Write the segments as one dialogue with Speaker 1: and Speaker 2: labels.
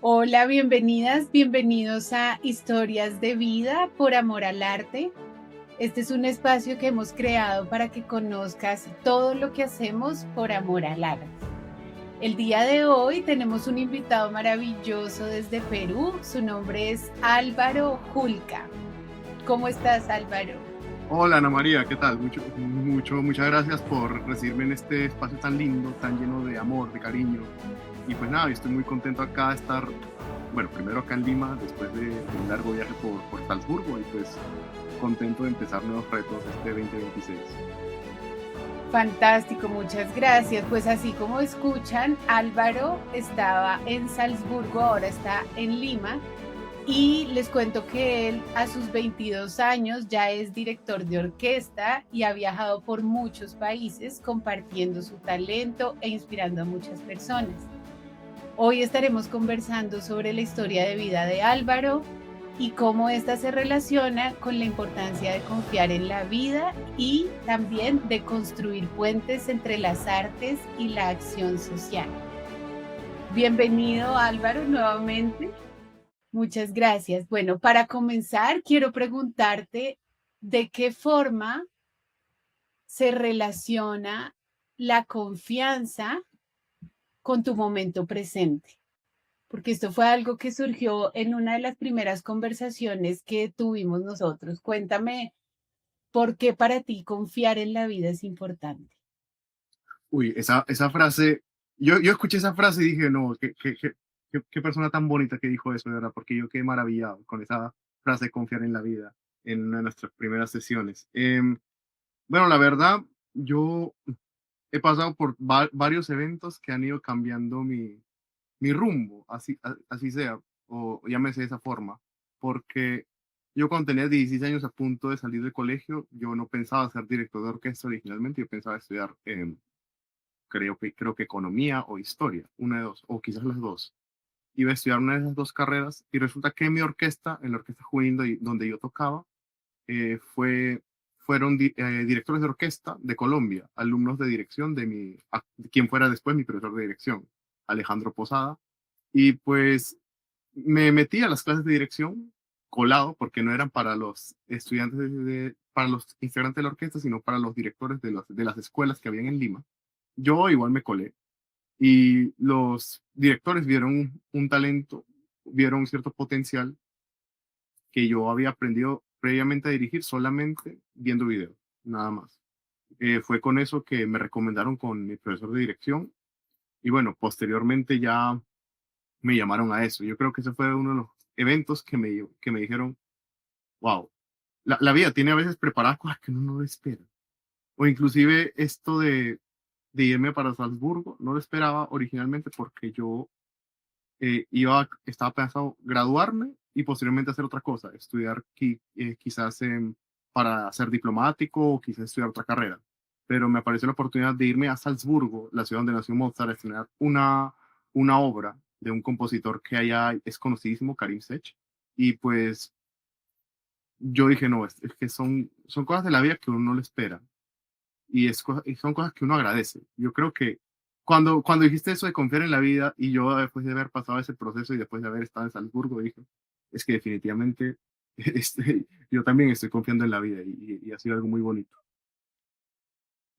Speaker 1: Hola, bienvenidas, bienvenidos a Historias de Vida por Amor al Arte. Este es un espacio que hemos creado para que conozcas todo lo que hacemos por amor al arte. El día de hoy tenemos un invitado maravilloso desde Perú. Su nombre es Álvaro Julca. ¿Cómo estás, Álvaro?
Speaker 2: Hola Ana María, ¿qué tal? Muchas gracias por recibirme en este espacio tan lindo, tan lleno de amor, de cariño. Y pues nada, estoy muy contento acá de estar, bueno, primero acá en Lima, después de un largo viaje por Salzburgo, y pues contento de empezar nuevos retos este 2026.
Speaker 1: Fantástico, muchas gracias. Pues así como escuchan, Álvaro estaba en Salzburgo, ahora está en Lima. Y les cuento que él a sus 22 años ya es director de orquesta y ha viajado por muchos países compartiendo su talento e inspirando a muchas personas. Hoy estaremos conversando sobre la historia de vida de Álvaro y cómo ésta se relaciona con la importancia de confiar en la vida y también de construir puentes entre las artes y la acción social. Bienvenido, Álvaro, nuevamente. Muchas gracias. Bueno, para comenzar, quiero preguntarte de qué forma se relaciona la confianza con tu momento presente, porque esto fue algo que surgió en una de las primeras conversaciones que tuvimos nosotros. Cuéntame por qué para ti confiar en la vida es importante.
Speaker 2: Uy, esa frase, yo escuché esa frase y dije, no, qué persona tan bonita que dijo eso, de verdad, porque yo quedé maravillado con esa frase de confiar en la vida en una de nuestras primeras sesiones. Bueno, la verdad, yo he pasado por varios eventos que han ido cambiando mi rumbo, así sea, o llámese de esa forma, porque yo cuando tenía 16 años a punto de salir del colegio, yo no pensaba ser director de orquesta originalmente, yo pensaba estudiar, creo que economía o historia, una de dos, o quizás las dos. Iba a estudiar una de esas dos carreras y resulta que mi orquesta, en la orquesta juvenil donde yo tocaba, eh, fue, fueron directores de orquesta de Colombia, alumnos de dirección de quien fuera después mi profesor de dirección, Alejandro Posada. Y pues me metí a las clases de dirección colado, porque no eran para los estudiantes, para los integrantes de la orquesta, sino para los directores de las escuelas que habían en Lima. Yo igual me colé y los directores vieron un talento, vieron un cierto potencial que yo había aprendido previamente a dirigir solamente viendo videos, nada más. Fue con eso que me recomendaron con mi profesor de dirección y bueno, posteriormente ya me llamaron a eso. Yo creo que ese fue uno de los eventos que me dijeron, wow, la vida tiene a veces preparadas cosas que uno no lo espera. O inclusive esto de irme para Salzburgo, no lo esperaba originalmente porque yo estaba pensando graduarme y posteriormente hacer otra cosa, estudiar quizás para ser diplomático o quizás estudiar otra carrera. Pero me apareció la oportunidad de irme a Salzburgo, la ciudad donde nació Mozart, a estrenar una obra de un compositor que allá es conocidísimo, Karim Sech. Y pues yo dije, no, es que son cosas de la vida que uno no le espera y son cosas que uno agradece. Yo creo que cuando dijiste eso de confiar en la vida y yo después de haber pasado ese proceso y después de haber estado en Salzburgo, dije, es que definitivamente yo también estoy confiando en la vida y ha sido algo muy bonito.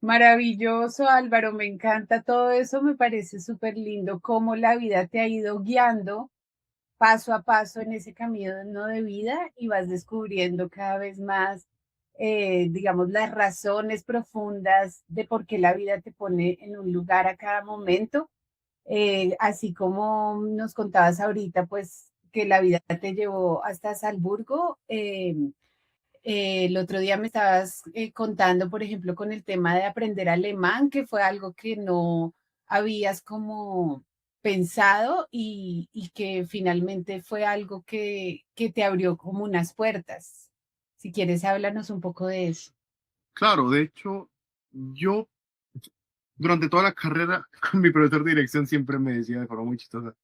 Speaker 1: Maravilloso, Álvaro, me encanta todo eso, me parece súper lindo cómo la vida te ha ido guiando paso a paso en ese camino de vida y vas descubriendo cada vez más, digamos, las razones profundas de por qué la vida te pone en un lugar a cada momento. Así como nos contabas ahorita, pues que la vida te llevó hasta Salzburgo. El otro día me estabas contando, por ejemplo, con el tema de aprender alemán, que fue algo que no habías como pensado y que finalmente fue algo que te abrió como unas puertas. Si quieres, háblanos un poco de eso.
Speaker 2: Claro, de hecho, yo durante toda la carrera con mi profesor de dirección siempre me decía de forma muy chistosa,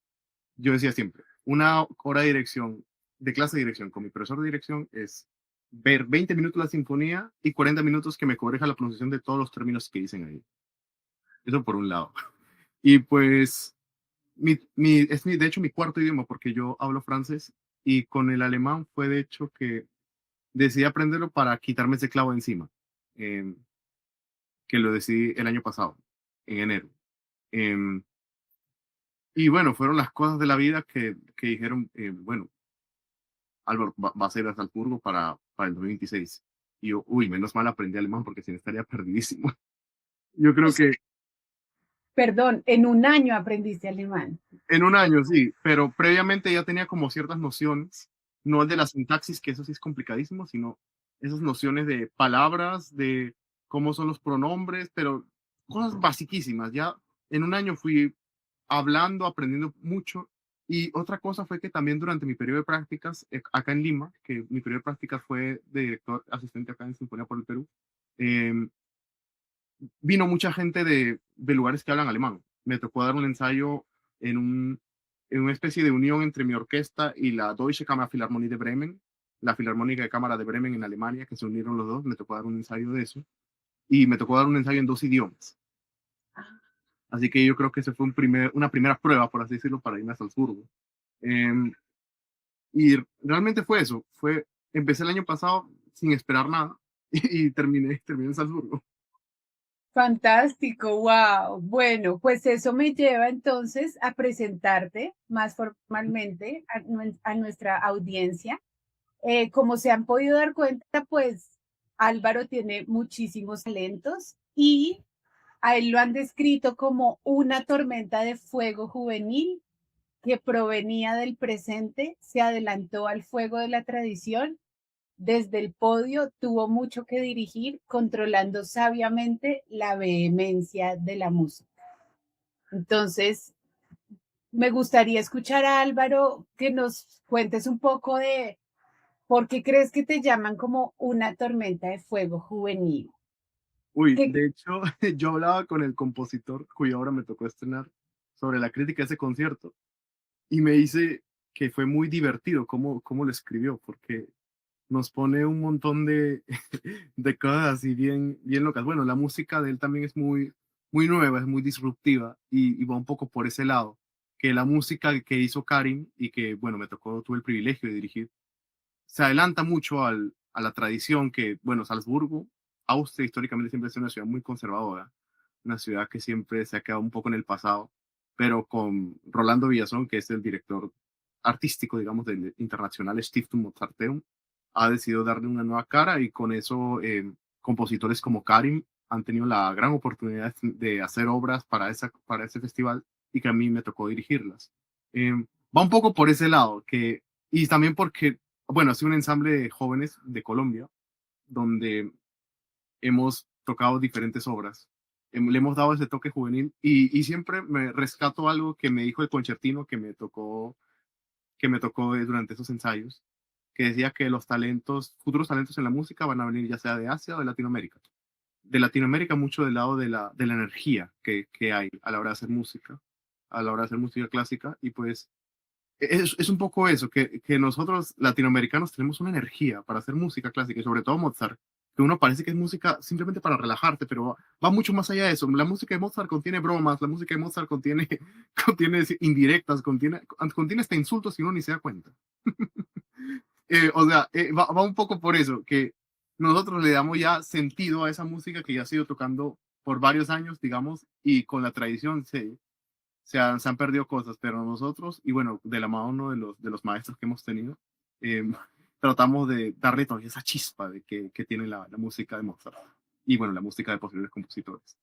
Speaker 2: yo decía siempre, una hora de dirección, de clase de dirección con mi profesor de dirección es ver 20 minutos la sinfonía y 40 minutos que me corrija la pronunciación de todos los términos que dicen ahí. Eso por un lado. Y pues de hecho mi cuarto idioma porque yo hablo francés y con el alemán fue de hecho que decidí aprenderlo para quitarme ese clavo de encima, em, que lo decidí el año pasado, en enero. Em, y bueno, fueron las cosas de la vida que dijeron, bueno, Álvaro, vas a ir a Salzburgo para el 2026. Y yo, uy, menos mal aprendí alemán porque si no estaría perdidísimo. Yo
Speaker 1: O
Speaker 2: creo
Speaker 1: sea,
Speaker 2: que
Speaker 1: perdón, en un año aprendiste alemán.
Speaker 2: en un año, sí, pero previamente ya tenía como ciertas nociones, no el de la sintaxis, que eso sí es complicadísimo, sino esas nociones de palabras, de cómo son los pronombres, pero cosas basiquísimas. Ya en un año fui hablando, aprendiendo mucho. Y otra cosa fue que también durante mi periodo de prácticas acá en Lima, que mi periodo de prácticas fue de director asistente acá en Sinfonía por el Perú, eh, vino mucha gente de lugares que hablan alemán. Me tocó dar un ensayo en, en una especie de unión entre mi orquesta y la Deutsche Kammerphilharmonie de Bremen, la Filarmónica de Cámara de Bremen en Alemania, que se unieron los dos. Me tocó dar un ensayo de eso. Y me tocó dar un ensayo en dos idiomas. Así que yo creo que ese fue una primera prueba, por así decirlo, para irme a Salzburgo. Eh, y realmente fue eso. Empecé el año pasado sin esperar nada y terminé en Salzburgo.
Speaker 1: Fantástico, wow. Bueno, pues eso me lleva entonces a presentarte más formalmente a nuestra audiencia. Como se han podido dar cuenta, pues Álvaro tiene muchísimos talentos y a él lo han descrito como una tormenta de fuego juvenil que provenía del presente, se adelantó al fuego de la tradición. Desde el podio tuvo mucho que dirigir, controlando sabiamente la vehemencia de la música. Entonces, me gustaría escuchar a Álvaro que nos cuentes un poco de por qué crees que te llaman como una tormenta de fuego juvenil.
Speaker 2: Uy,
Speaker 1: ¿Qué,
Speaker 2: de hecho, yo hablaba con el compositor, cuya obra me tocó estrenar, sobre la crítica de ese concierto, y me dice que fue muy divertido cómo lo escribió, porque nos pone un montón de cosas así bien locas. Bueno, la música de él también es muy nueva, es muy disruptiva, y va un poco por ese lado, que la música que hizo Karim, y que, bueno, tuve el privilegio de dirigir, se adelanta mucho a la tradición que, bueno, Salzburgo, Austria históricamente siempre ha sido una ciudad muy conservadora, una ciudad que siempre se ha quedado un poco en el pasado, pero con Rolando Villazón, que es el director artístico, digamos, del Internacional Stiftung Mozarteum, ha decidido darle una nueva cara y con eso compositores como Karim han tenido la gran oportunidad de hacer obras para ese festival y que a mí me tocó dirigirlas. Va un poco por ese lado, y también porque bueno, ha sido un ensamble de jóvenes de Colombia, donde hemos tocado diferentes obras. Le hemos dado ese toque juvenil y siempre me rescato algo que me dijo el concertino que me tocó durante esos ensayos, que decía que los futuros talentos en la música van a venir ya sea de Asia o de Latinoamérica. De Latinoamérica mucho del lado de la energía que hay a la hora de hacer música, a la hora de hacer música clásica, y pues es un poco eso, que nosotros latinoamericanos tenemos una energía para hacer música clásica, y sobre todo Mozart, que uno parece que es música simplemente para relajarte, pero va mucho más allá de eso. La música de Mozart contiene bromas, la música de Mozart contiene, contiene indirectas, contiene hasta insultos y uno ni se da cuenta. O sea, va un poco por eso, que nosotros le damos ya sentido a esa música que ya ha sido tocando por varios años, digamos, y con la tradición se han perdido cosas, pero nosotros, y bueno, de la mano de los maestros que hemos tenido, eh, tratamos de darle todavía esa chispa que tiene la música de Mozart y bueno, la música de posteriores compositores.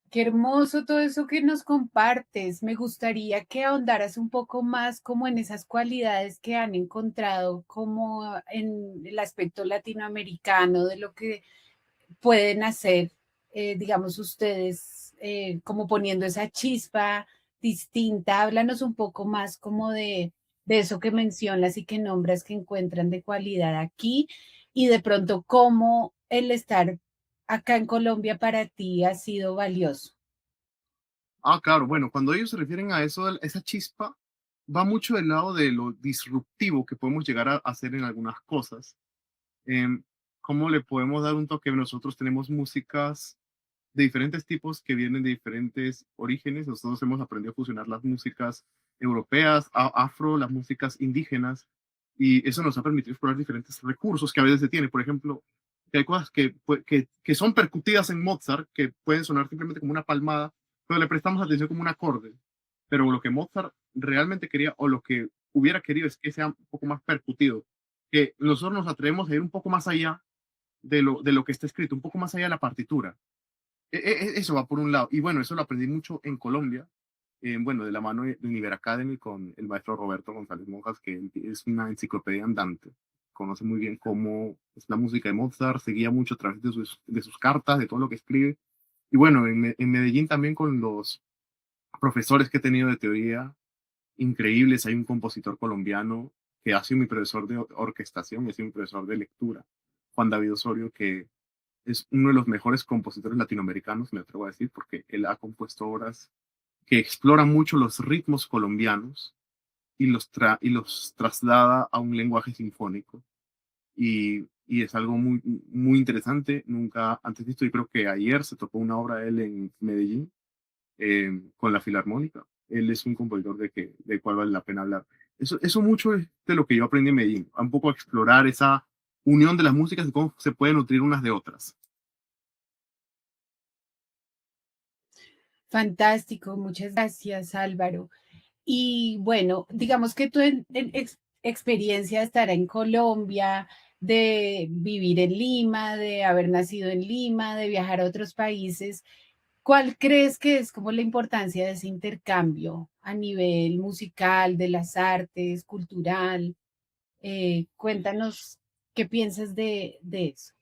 Speaker 1: Qué hermoso todo eso que nos compartes. Me gustaría que ahondaras un poco más como en esas cualidades que han encontrado como en el aspecto latinoamericano de lo que pueden hacer, digamos, ustedes, como poniendo esa chispa distinta. Háblanos un poco más como de eso que mencionas y que nombras que encuentran de cualidad aquí y de pronto cómo el estar acá en Colombia para ti ha sido valioso.
Speaker 2: Ah, claro, bueno, cuando ellos se refieren a eso, esa chispa, va mucho del lado de lo disruptivo que podemos llegar a hacer en algunas cosas. Em, ¿Cómo le podemos dar un toque? Nosotros tenemos músicas de diferentes tipos que vienen de diferentes orígenes. Nosotros hemos aprendido a fusionar las músicas europeas, afro, las músicas indígenas, y eso nos ha permitido explorar diferentes recursos que a veces se tiene. Por ejemplo, que hay cosas que son percutidas en Mozart, que pueden sonar simplemente como una palmada, pero le prestamos atención como un acorde. Pero lo que Mozart realmente quería, o lo que hubiera querido, es que sea un poco más percutido, que nosotros nos atrevemos a ir un poco más allá de lo que está escrito, un poco más allá de la partitura. Eso va por un lado. Y bueno, eso lo aprendí mucho en Colombia, bueno, de la mano de Univer Academy con el maestro Roberto González Monjas, que es una enciclopedia andante. Conoce muy bien cómo es la música de Mozart, seguía mucho a través de sus cartas, de todo lo que escribe. Y bueno, en Medellín también con los profesores que he tenido de teoría increíbles. Hay un compositor colombiano que ha sido mi profesor de orquestación y ha sido mi profesor de lectura, Juan David Osorio, que es uno de los mejores compositores latinoamericanos, me atrevo a decir, porque él ha compuesto obras que exploran mucho los ritmos colombianos y los traslada a un lenguaje sinfónico. Y es algo muy, muy interesante, nunca antes visto. Y creo que ayer se tocó una obra de él en Medellín con la Filarmónica. Él es un compositor de cual vale la pena hablar. Eso mucho es de lo que yo aprendí en Medellín, un poco a explorar esa unión de las músicas y cómo se pueden nutrir unas de otras.
Speaker 1: Fantástico, muchas gracias, Álvaro. Y bueno, digamos que tu experiencia de estar en Colombia, de vivir en Lima, de haber nacido en Lima, de viajar a otros países, ¿cuál crees que es como la importancia de ese intercambio a nivel musical, de las artes, cultural? Cuéntanos qué piensas de eso.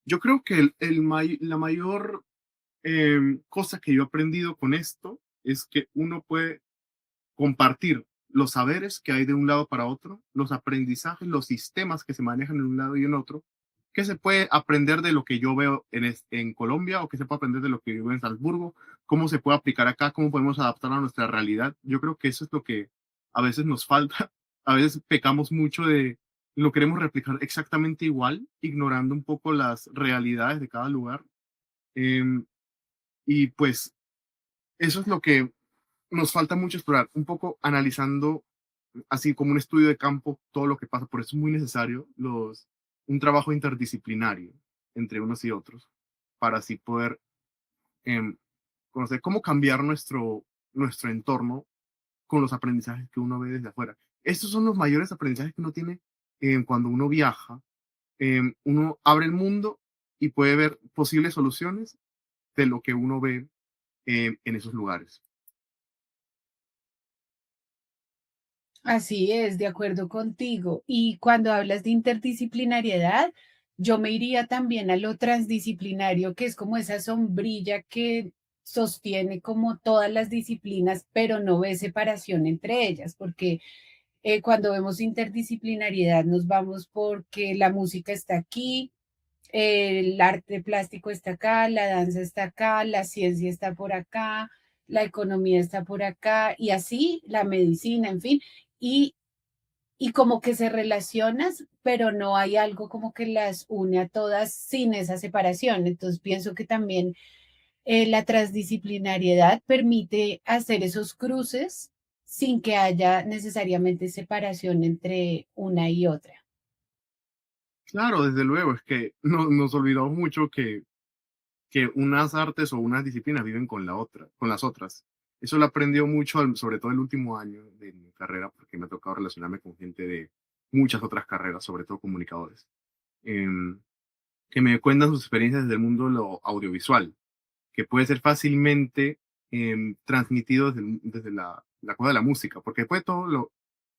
Speaker 2: Yo creo que la mayor cosa que yo he aprendido con esto es que uno puede compartir los saberes que hay de un lado para otro, los aprendizajes, los sistemas que se manejan en un lado y en otro, que se puede aprender de lo que yo veo en Colombia o que se puede aprender de lo que yo veo en Salzburgo, cómo se puede aplicar acá, cómo podemos adaptarlo a nuestra realidad. Yo creo que eso es lo que a veces nos falta, a veces pecamos mucho de lo queremos replicar exactamente igual, ignorando un poco las realidades de cada lugar. Em, y pues eso es lo que nos falta mucho explorar, un poco analizando así como un estudio de campo todo lo que pasa. Por eso es muy necesario un trabajo interdisciplinario entre unos y otros para así poder em, conocer cómo cambiar nuestro entorno con los aprendizajes que uno ve desde afuera. Estos son los mayores aprendizajes que uno tiene cuando uno viaja. Uno abre el mundo y puede ver posibles soluciones de lo que uno ve en esos lugares.
Speaker 1: Así es, de acuerdo contigo. Y cuando hablas de interdisciplinariedad, yo me iría también a lo transdisciplinario, que es como esa sombrilla que sostiene como todas las disciplinas, pero no ve separación entre ellas, porque cuando vemos interdisciplinariedad nos vamos porque la música está aquí, el arte plástico está acá, la danza está acá, la ciencia está por acá, la economía está por acá, y así la medicina, en fin, y, y como que se relacionas, pero no hay algo como que las une a todas sin esa separación. Entonces pienso que también la transdisciplinariedad permite hacer esos cruces sin que haya necesariamente separación entre una y otra.
Speaker 2: Claro, desde luego, es que nos olvidamos mucho que unas artes o unas disciplinas viven con la otra, con las otras. Eso lo aprendió mucho, sobre todo el último año de mi carrera, porque me ha tocado relacionarme con gente de muchas otras carreras, sobre todo comunicadores, em, que me cuentan sus experiencias desde el mundo de lo audiovisual, que puede ser fácilmente transmitido desde la cosa de la música, porque después todo lo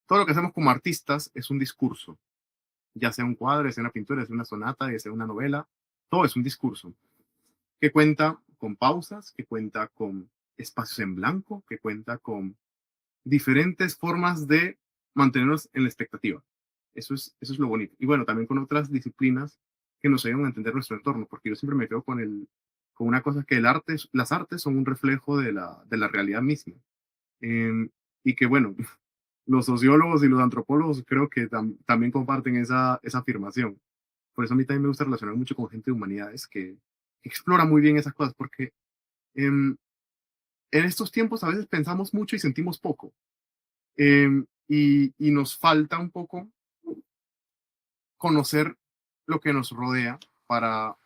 Speaker 2: que hacemos como artistas es un discurso, ya sea un cuadro, ya sea una pintura, ya sea una sonata, ya sea una novela, todo es un discurso que cuenta con pausas, que cuenta con espacios en blanco, que cuenta con diferentes formas de mantenernos en la expectativa. Eso es lo bonito. Y bueno, también con otras disciplinas que nos ayudan a entender nuestro entorno, porque yo siempre me quedo con una cosa que las artes son un reflejo de la realidad misma. Eh, y que bueno, los sociólogos y los antropólogos creo que también comparten esa afirmación. Por eso a mí también me gusta relacionar mucho con gente de humanidades explora muy bien esas cosas, porque em, en estos tiempos a veces pensamos mucho y sentimos poco. Y nos falta un poco conocer lo que nos rodea para,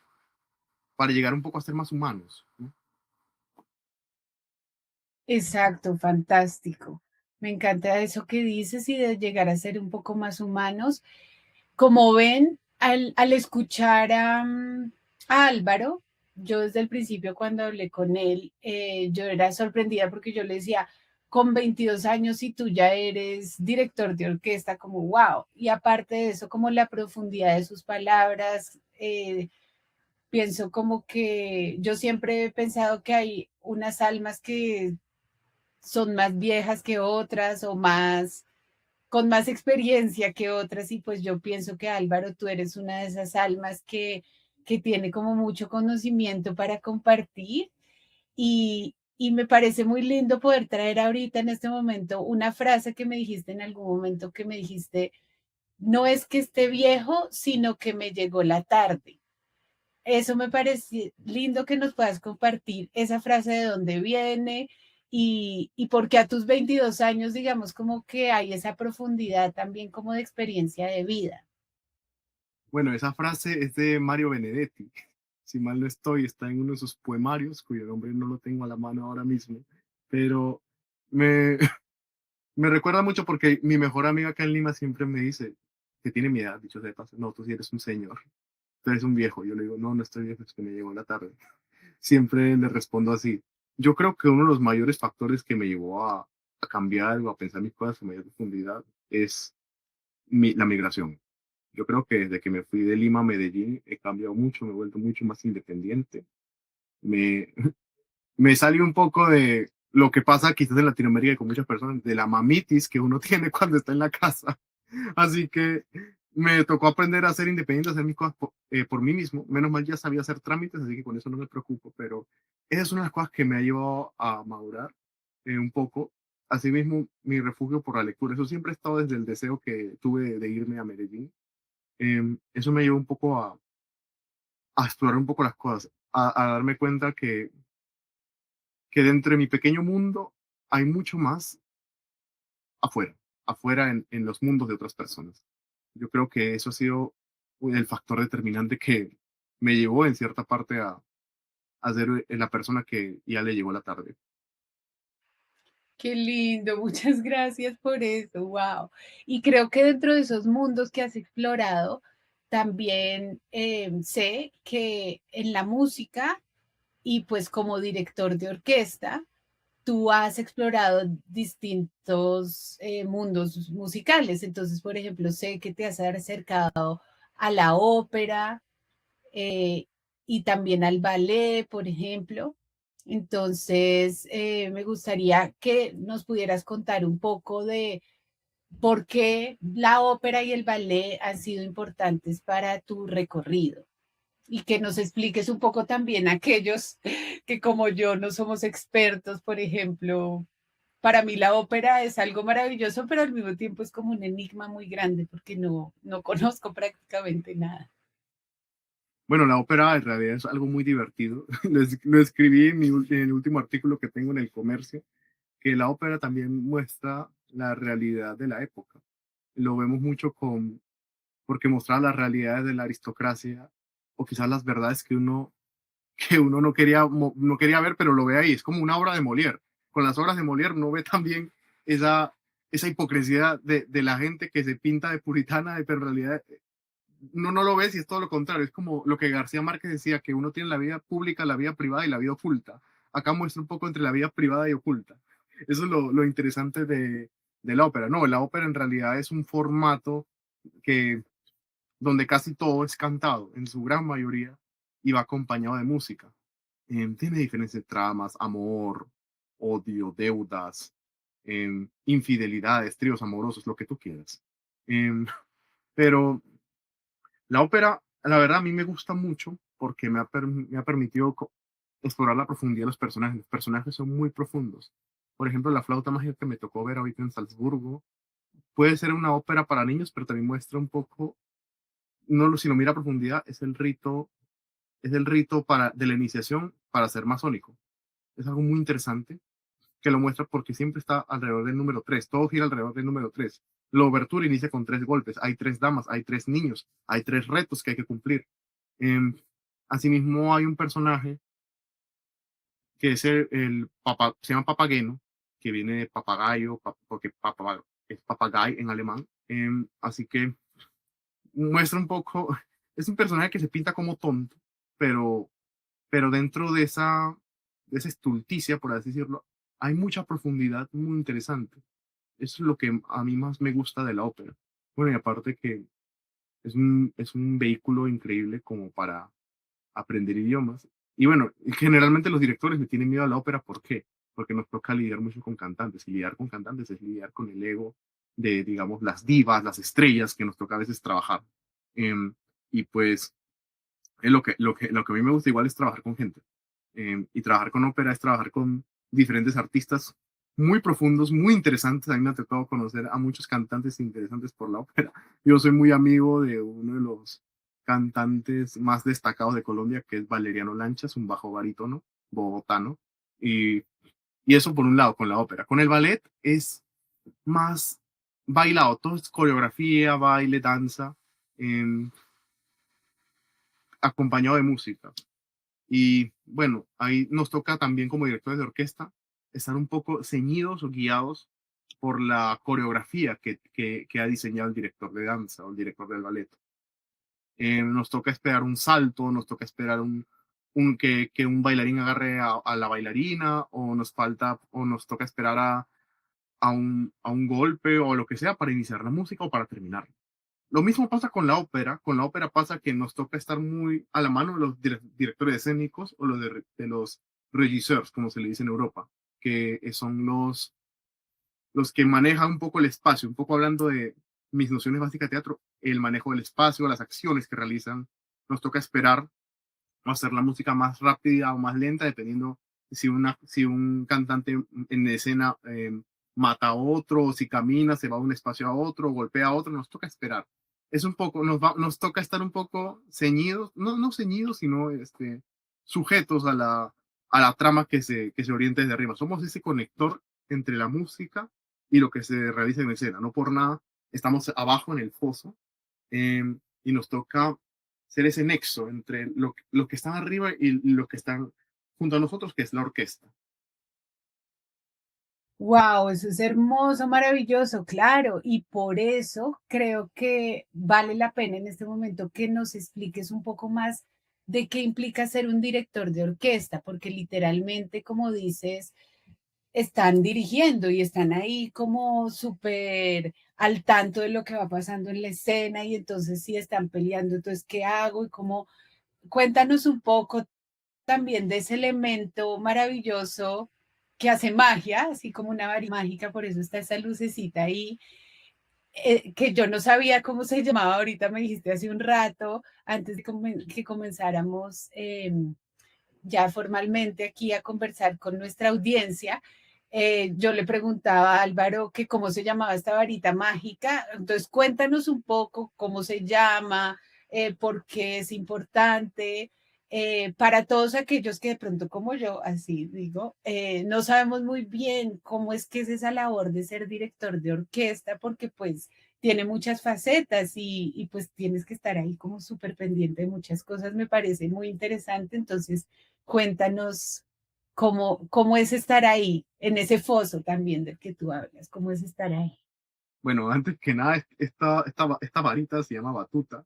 Speaker 2: para llegar un poco a ser más humanos, ¿no?
Speaker 1: Exacto, fantástico. Me encanta eso que dices y de llegar a ser un poco más humanos. Como ven, al escuchar a Álvaro, yo desde el principio cuando hablé con él, yo era sorprendida porque yo le decía, con 22 años y tú ya eres director de orquesta, como wow. Y aparte de eso, como la profundidad de sus palabras, pienso como que yo siempre he pensado que hay unas almas que son más viejas que otras o más con más experiencia que otras y pues yo pienso que Álvaro, tú eres una de esas almas que tiene como mucho conocimiento para compartir y me parece muy lindo poder traer ahorita en este momento una frase que me dijiste en algún momento que me dijiste, no es que esté viejo, sino que me llegó la tarde. Eso me parece lindo que nos puedas compartir esa frase de dónde viene y porque a tus 22 años, digamos, como que hay esa profundidad también como de experiencia de vida.
Speaker 2: Bueno, esa frase es de Mario Benedetti. Si mal no estoy, está en uno de sus poemarios, cuyo nombre no lo tengo a la mano ahora mismo, pero me, me recuerda mucho porque mi mejor amiga acá en Lima siempre me dice que tiene mi edad, dicho sea de paso, no, tú sí eres un señor, tú eres un viejo. Yo le digo, no, no estoy viejo, es que me llegó la tarde. Siempre le respondo así. Yo creo que uno de los mayores factores que me llevó a cambiar o a pensar mis cosas con mayor profundidad es la migración. Yo creo que desde que me fui de Lima a Medellín he cambiado mucho, me he vuelto mucho más independiente. Me, me salí un poco de lo que pasa quizás en Latinoamérica y con muchas personas, de la mamitis que uno tiene cuando está en la casa. Así que me tocó aprender a ser independiente, a hacer mis cosas por mí mismo. Menos mal ya sabía hacer trámites, así que con eso no me preocupo, pero esa es una de las cosas que me ha llevado a madurar un poco. Asimismo, mi refugio por la lectura. Eso siempre ha estado desde el deseo que tuve de irme a Medellín. Eso me llevó un poco a explorar un poco las cosas, a darme cuenta que dentro de mi pequeño mundo hay mucho más afuera, afuera en los mundos de otras personas. Yo creo que eso ha sido el factor determinante que me llevó en cierta parte a ser la persona que ya le llegó la tarde.
Speaker 1: Qué lindo, muchas gracias por eso, wow. Y creo que dentro de esos mundos que has explorado, también sé que en la música y pues como director de orquesta, tú has explorado distintos mundos musicales. Entonces, por ejemplo, sé que te has acercado a la ópera eh, y también al ballet, por ejemplo. Entonces, me gustaría que nos pudieras contar un poco de por qué la ópera y el ballet han sido importantes para tu recorrido y que nos expliques un poco también a aquellos que como yo no somos expertos, por ejemplo, para mí la ópera es algo maravilloso, pero al mismo tiempo es como un enigma muy grande porque no conozco prácticamente nada.
Speaker 2: Bueno, la ópera en realidad es algo muy divertido. Lo escribí en, en el último artículo que tengo en el comercio, que la ópera también muestra la realidad de la época. Lo vemos mucho porque mostraba las realidades de la aristocracia o quizás las verdades que uno no quería, no quería ver, pero lo ve ahí. Es como una obra de Molière. Con las obras de Molière no ve también esa, esa hipocresía de la gente que se pinta de puritana, pero en realidad no lo ves y es todo lo contrario. Es como lo que García Márquez decía, que uno tiene la vida pública, la vida privada y la vida oculta. Acá muestra un poco entre la vida privada y oculta. Eso es lo interesante de la ópera. No, la ópera en realidad es un formato que donde casi todo es cantado, en su gran mayoría, y va acompañado de música. Tiene diferentes tramas, amor, odio, deudas, infidelidades, tríos amorosos, lo que tú quieras. Em, pero la ópera, la verdad, a mí me gusta mucho porque me ha permitido explorar la profundidad de los personajes. Los personajes son muy profundos. Por ejemplo, la flauta mágica que me tocó ver ahorita en Salzburgo puede ser una ópera para niños, pero también muestra un poco, no, si lo mira a profundidad, es el rito es el rito de la iniciación para ser masónico. Es algo muy interesante que lo muestra porque siempre está alrededor del número 3. Todo gira alrededor del número 3. La obertura inicia con 3 golpes. Hay 3 damas, hay 3 niños, hay 3 retos que hay que cumplir. Eh, Asimismo, hay un personaje que es se llama Papageno, que viene de papagayo, porque es papagay en alemán. Así que muestra un poco, es un personaje que se pinta como tonto, pero, pero dentro de esa estulticia, por así decirlo, hay mucha profundidad muy interesante. Eso es lo que a mí más me gusta de la ópera. Bueno, y aparte que es un vehículo increíble como para aprender idiomas. Y bueno, generalmente los directores le tienen miedo a la ópera, ¿por qué? Porque nos toca lidiar mucho con cantantes, y lidiar con cantantes es lidiar con el ego de, digamos, las divas, las estrellas que nos toca a veces trabajar. Em, y pues es lo que a mí me gusta igual es trabajar con gente. Y trabajar con ópera es trabajar con diferentes artistas muy profundos, muy interesantes. A mí me ha tocado conocer a muchos cantantes interesantes por la ópera. Yo soy muy amigo de uno de los cantantes más destacados de Colombia, que es Valeriano Lanchas, un bajo barítono bogotano. Y, y eso por un lado con la ópera. Con el ballet es más bailado, todo es coreografía, baile, danza, eh, acompañado de música. Y bueno, ahí nos toca también como directores de orquesta estar un poco ceñidos o guiados por la coreografía que ha diseñado el director de danza o el director del ballet. Nos toca esperar un salto, nos toca esperar que un bailarín agarre a la bailarina, o nos falta, o nos toca esperar a un golpe o lo que sea para iniciar la música o para terminar. Lo mismo pasa con la ópera. Con la ópera pasa que nos toca estar muy a la mano de los directores escénicos o de los regisseurs, como se le dice en Europa, que son los que manejan un poco el espacio, un poco hablando de mis nociones básicas de teatro, el manejo del espacio, las acciones que realizan. Nos toca esperar o hacer la música más rápida o más lenta, dependiendo si un cantante en escena mata a otro, o si camina, se va de un espacio a otro, golpea a otro, nos toca esperar. Es un poco, nos toca estar un poco ceñidos, no ceñidos, sino sujetos a la trama que se orienta desde arriba. Somos ese conector entre la música y lo que se realiza en escena. No por nada estamos abajo en el foso, y nos toca ser ese nexo entre lo que están arriba y lo que están junto a nosotros, que es la orquesta.
Speaker 1: Wow, eso es hermoso, maravilloso, claro, y por eso creo que vale la pena en este momento que nos expliques un poco más de qué implica ser un director de orquesta, porque literalmente, como dices, están dirigiendo y están ahí como súper al tanto de lo que va pasando en la escena y entonces si están peleando, entonces, ¿qué hago? Y cómo, cuéntanos un poco también de ese elemento maravilloso que hace magia, así como una varita mágica, por eso está esa lucecita ahí, que yo no sabía cómo se llamaba, ahorita me dijiste hace un rato, antes de que comenzáramos ya formalmente aquí a conversar con nuestra audiencia. Yo le preguntaba a Álvaro que cómo se llamaba esta varita mágica, entonces cuéntanos un poco cómo se llama, por qué es importante, para todos aquellos que de pronto como yo, así digo, no sabemos muy bien cómo es que es esa labor de ser director de orquesta, porque pues tiene muchas facetas y pues tienes que estar ahí como súper pendiente de muchas cosas, me parece muy interesante, entonces cuéntanos cómo es estar ahí, en ese foso también del que tú hablas, cómo es estar ahí.
Speaker 2: Bueno, antes que nada, esta varita se llama batuta.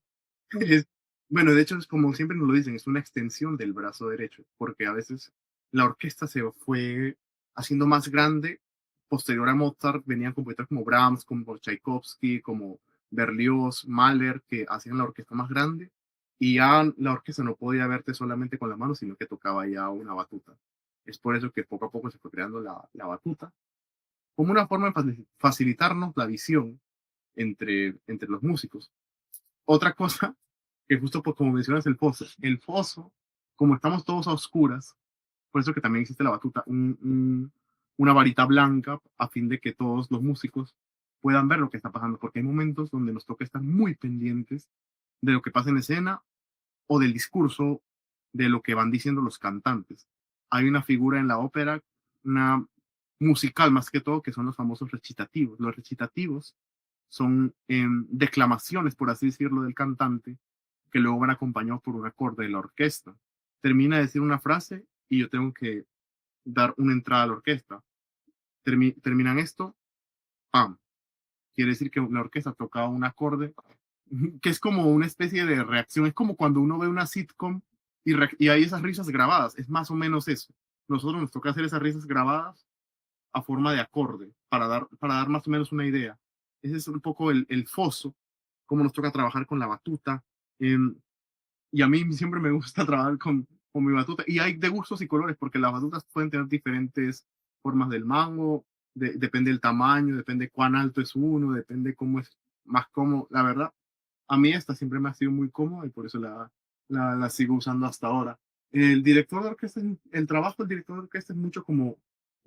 Speaker 2: Es, bueno, de hecho, es como siempre nos lo dicen, es una extensión del brazo derecho, porque a veces la orquesta se fue haciendo más grande. Posterior a Mozart venían compositores como Brahms, como Tchaikovsky, como Berlioz, Mahler, que hacían la orquesta más grande, y ya la orquesta no podía verte solamente con la mano, sino que tocaba ya una batuta. Es por eso que poco a poco se fue creando la batuta, como una forma de facilitarnos la visión entre los músicos. Otra cosa, que justo pues, como mencionas el foso, como estamos todos a oscuras, por eso que también existe la batuta, una varita blanca a fin de que todos los músicos puedan ver lo que está pasando, porque hay momentos donde nos toca estar muy pendientes de lo que pasa en escena o del discurso de lo que van diciendo los cantantes. Hay una figura en la ópera, una musical más que todo, que son los famosos recitativos. Los recitativos son declamaciones, por así decirlo, del cantante, que luego van acompañados por un acorde de la orquesta. Termina de decir una frase y yo tengo que dar una entrada a la orquesta. Terminan esto, ¡pam! Quiere decir que la orquesta tocaba un acorde que es como una especie de reacción. Es como cuando uno ve una sitcom y hay esas risas grabadas. Es más o menos eso. Nosotros nos toca hacer esas risas grabadas a forma de acorde para dar más o menos una idea. Ese es un poco el foso, cómo nos toca trabajar con la batuta. Eh, y a mí siempre me gusta trabajar con mi batuta. Y hay de gustos y colores, porque las batutas pueden tener diferentes formas del mango, depende del tamaño, depende cuán alto es uno, depende cómo es más cómodo. La verdad, a mí esta siempre me ha sido muy cómoda y por eso la sigo usando hasta ahora. El director de orquesta, el trabajo del director de orquesta es mucho como,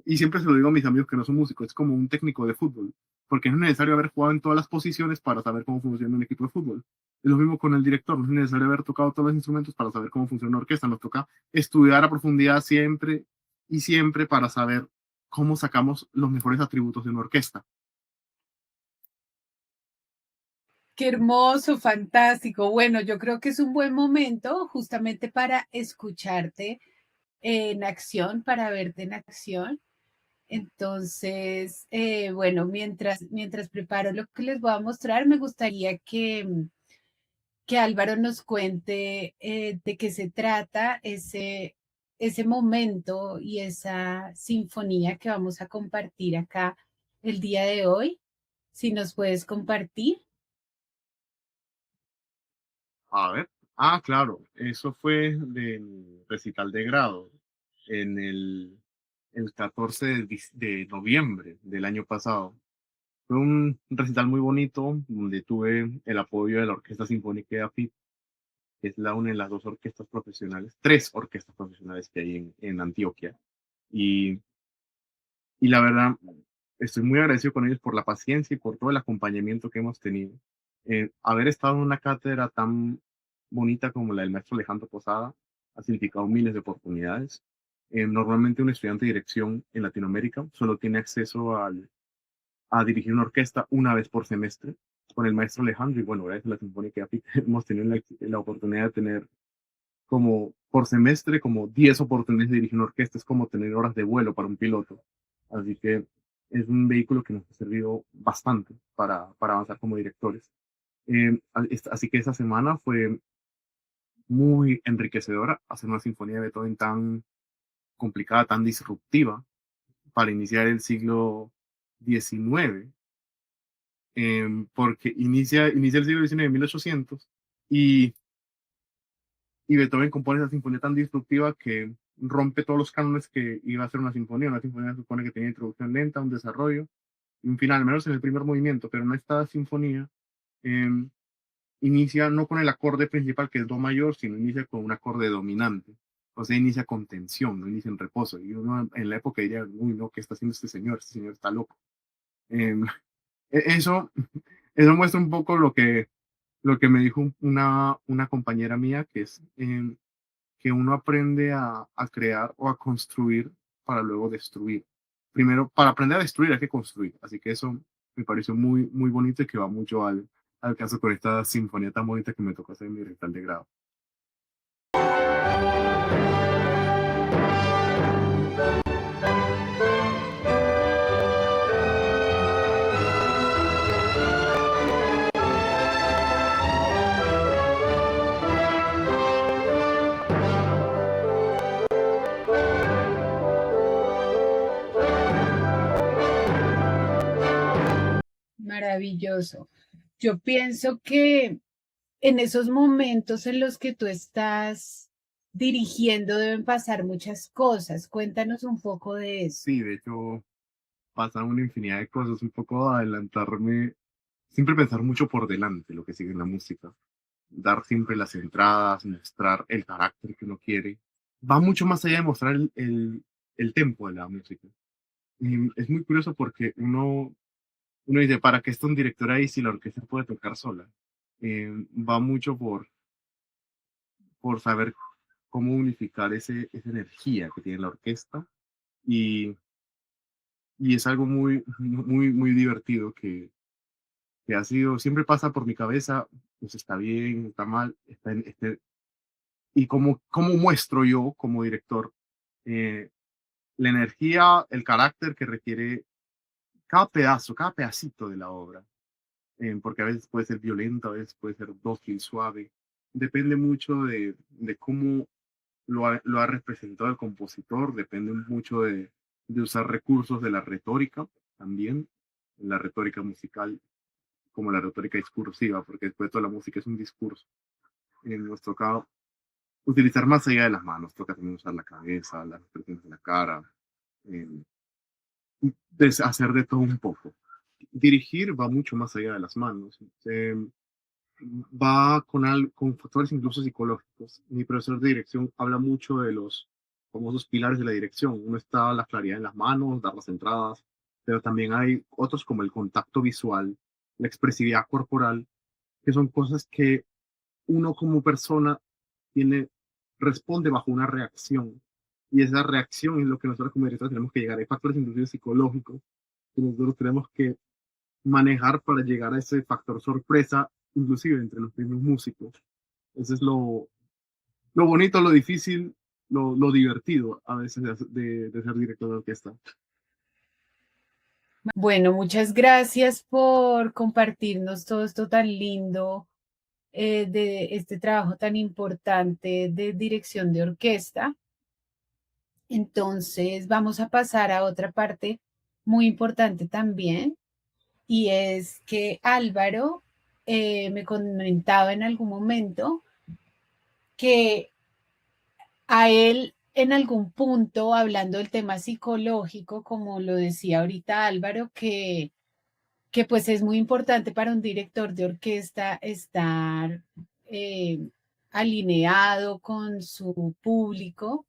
Speaker 2: y siempre se lo digo a mis amigos que no son músicos, es como un técnico de fútbol, porque no es necesario haber jugado en todas las posiciones para saber cómo funciona un equipo de fútbol. Es lo mismo con el director, no es necesario haber tocado todos los instrumentos para saber cómo funciona una orquesta, nos toca estudiar a profundidad siempre y siempre para saber cómo sacamos los mejores atributos de una orquesta.
Speaker 1: Qué hermoso, fantástico. Bueno, yo creo que es un buen momento justamente para escucharte en acción, para verte en acción. Entonces, bueno, mientras preparo lo que les voy a mostrar, me gustaría que Álvaro nos cuente de qué se trata ese momento y esa sinfonía que vamos a compartir acá el día de hoy. Si nos puedes compartir.
Speaker 2: A ver. Ah, claro, eso fue del recital de grado en el 14 de noviembre del año pasado. Fue un recital muy bonito donde tuve el apoyo de la Orquesta Sinfónica de AFIP, que es una de las dos orquestas profesionales, tres orquestas profesionales que hay en Antioquia. Y, y la verdad, estoy muy agradecido con ellos por la paciencia y por todo el acompañamiento que hemos tenido. Haber estado en una cátedra tan bonita como la del maestro Alejandro Posada ha significado miles de oportunidades. Normalmente un estudiante de dirección en Latinoamérica solo tiene acceso a dirigir una orquesta una vez por semestre con el maestro Alejandro y bueno, gracias a la Sinfónica API hemos tenido la oportunidad de tener como por semestre como 10 oportunidades de dirigir una orquesta, es como tener horas de vuelo para un piloto. Así que es un vehículo que nos ha servido bastante para avanzar como directores. Así que esa semana fue muy enriquecedora hacer una sinfonía de Beethoven tan complicada, tan disruptiva para iniciar el siglo XIX, porque inicia el siglo XIX en 1800 y, y Beethoven compone esa sinfonía tan disruptiva que rompe todos los cánones que iba a ser una sinfonía. Una sinfonía se supone que tenía introducción lenta, un desarrollo y un final, al menos en el primer movimiento, pero en esta sinfonía eh, inicia no con el acorde principal que es do mayor, sino inicia con un acorde dominante. O sea, inicia con tensión, no inicia en reposo. Y uno en la época diría, uy, no, ¿qué está haciendo este señor? Este señor está loco. Eh, eso, eso muestra un poco lo que me dijo una compañera mía, que es que uno aprende a crear o a construir para luego destruir. Primero, para aprender a destruir hay que construir. Así que eso me pareció muy, muy bonito y que va mucho al caso con esta sinfonía tan bonita que me tocó hacer en mi recital de grado.
Speaker 1: Maravilloso. Yo pienso que en esos momentos en los que tú estás dirigiendo deben pasar muchas cosas. Cuéntanos un poco de eso.
Speaker 2: Sí, de hecho, pasan una infinidad de cosas, un poco adelantarme, siempre pensar mucho por delante lo que sigue en la música, dar siempre las entradas, mostrar el carácter que uno quiere. Va mucho más allá de mostrar el tempo de la música. Y es muy curioso porque uno dice, ¿para qué está un director ahí si la orquesta puede tocar sola? Va mucho por saber cómo unificar esa energía que tiene la orquesta y, y es algo muy divertido que ha sido, siempre pasa por mi cabeza, pues está bien, está mal, y cómo muestro yo como director eh, la energía, el carácter que requiere cada pedazo, cada pedacito de la obra, porque a veces puede ser violento, a veces puede ser dócil, suave, depende mucho de cómo lo ha representado el compositor, depende mucho de usar recursos de la retórica también, la retórica musical como la retórica discursiva, porque después toda la música es un discurso. Nos toca utilizar más allá de las manos, toca también usar la cabeza, las expresiones de la cara, eh, hacer de todo un poco. Dirigir va mucho más allá de las manos. Va con factores incluso psicológicos. Mi profesor de dirección habla mucho de los famosos pilares de la dirección. Uno está la claridad en las manos, dar las entradas, pero también hay otros como el contacto visual, la expresividad corporal, que son cosas que uno como persona tiene, responde bajo una reacción. Y esa reacción es lo que nosotros como directores tenemos que llegar. Hay factores inclusive psicológicos que nosotros tenemos que manejar para llegar a ese factor sorpresa, inclusive entre los mismos músicos. Eso es lo bonito, lo difícil, lo divertido a veces de ser director de orquesta.
Speaker 1: Bueno, muchas gracias por compartirnos todo esto tan lindo de este trabajo tan importante de dirección de orquesta. Entonces, vamos a pasar a otra parte muy importante también, y es que Álvaro me comentaba en algún momento que a él en algún punto, hablando del tema psicológico, como lo decía ahorita Álvaro, que pues es muy importante para un director de orquesta estar eh, alineado con su público,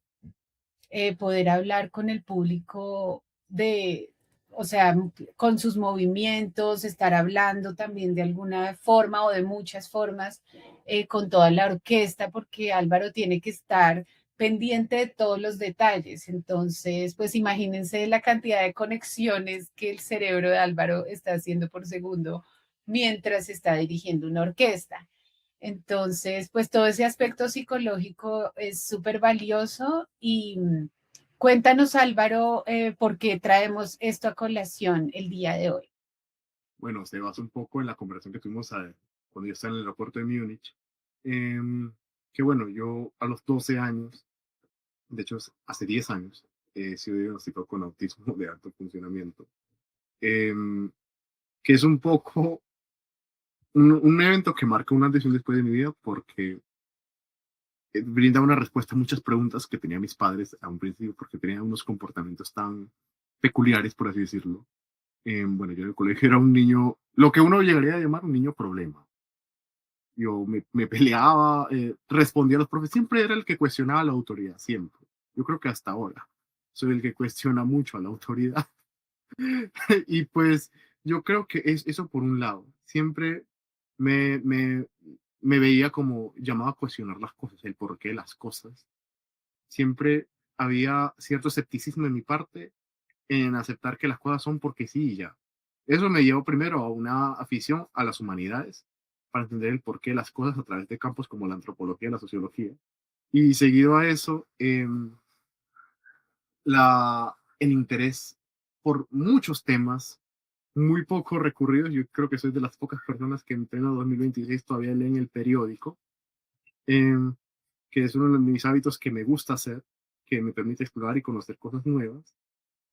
Speaker 1: poder hablar con el público de, o sea, con sus movimientos, estar hablando también de alguna forma o de muchas formas con toda la orquesta, porque Álvaro tiene que estar pendiente de todos los detalles. Entonces, pues imagínense la cantidad de conexiones que el cerebro de Álvaro está haciendo por segundo mientras está dirigiendo una orquesta. Entonces, pues todo ese aspecto psicológico es súper valioso y cuéntanos, Álvaro, por qué traemos esto a colación el día de hoy.
Speaker 2: Bueno, se basa un poco en la conversación que tuvimos cuando yo estaba en el aeropuerto de Múnich. Que bueno, yo a los 12 años, de hecho hace 10 años, he sido diagnosticado con autismo de alto funcionamiento. em, que es un poco un evento que marca un antes y un después de mi vida porque brinda una respuesta a muchas preguntas que tenían mis padres a un principio porque tenían unos comportamientos tan peculiares, por así decirlo. Bueno, yo en el colegio era un niño, lo que uno llegaría a llamar un niño problema. Yo me peleaba, respondía a los profes, siempre era el que cuestionaba la autoridad, siempre. Yo creo que hasta ahora soy el que cuestiona mucho a la autoridad. Y pues yo creo que es eso por un lado. Siempre me, me, me veía como llamado a cuestionar las cosas, el porqué de las cosas. Siempre había cierto escepticismo de mi parte en aceptar que las cosas son porque sí y ya. Eso me llevó primero a una afición a las humanidades, para entender el porqué de las cosas a través de campos como la antropología y la sociología. Y seguido a eso, el interés por muchos temas muy poco recurridos. Yo creo que soy de las pocas personas que en pleno 2026 todavía leen el periódico, em, que es uno de mis hábitos que me gusta hacer, que me permite explorar y conocer cosas nuevas.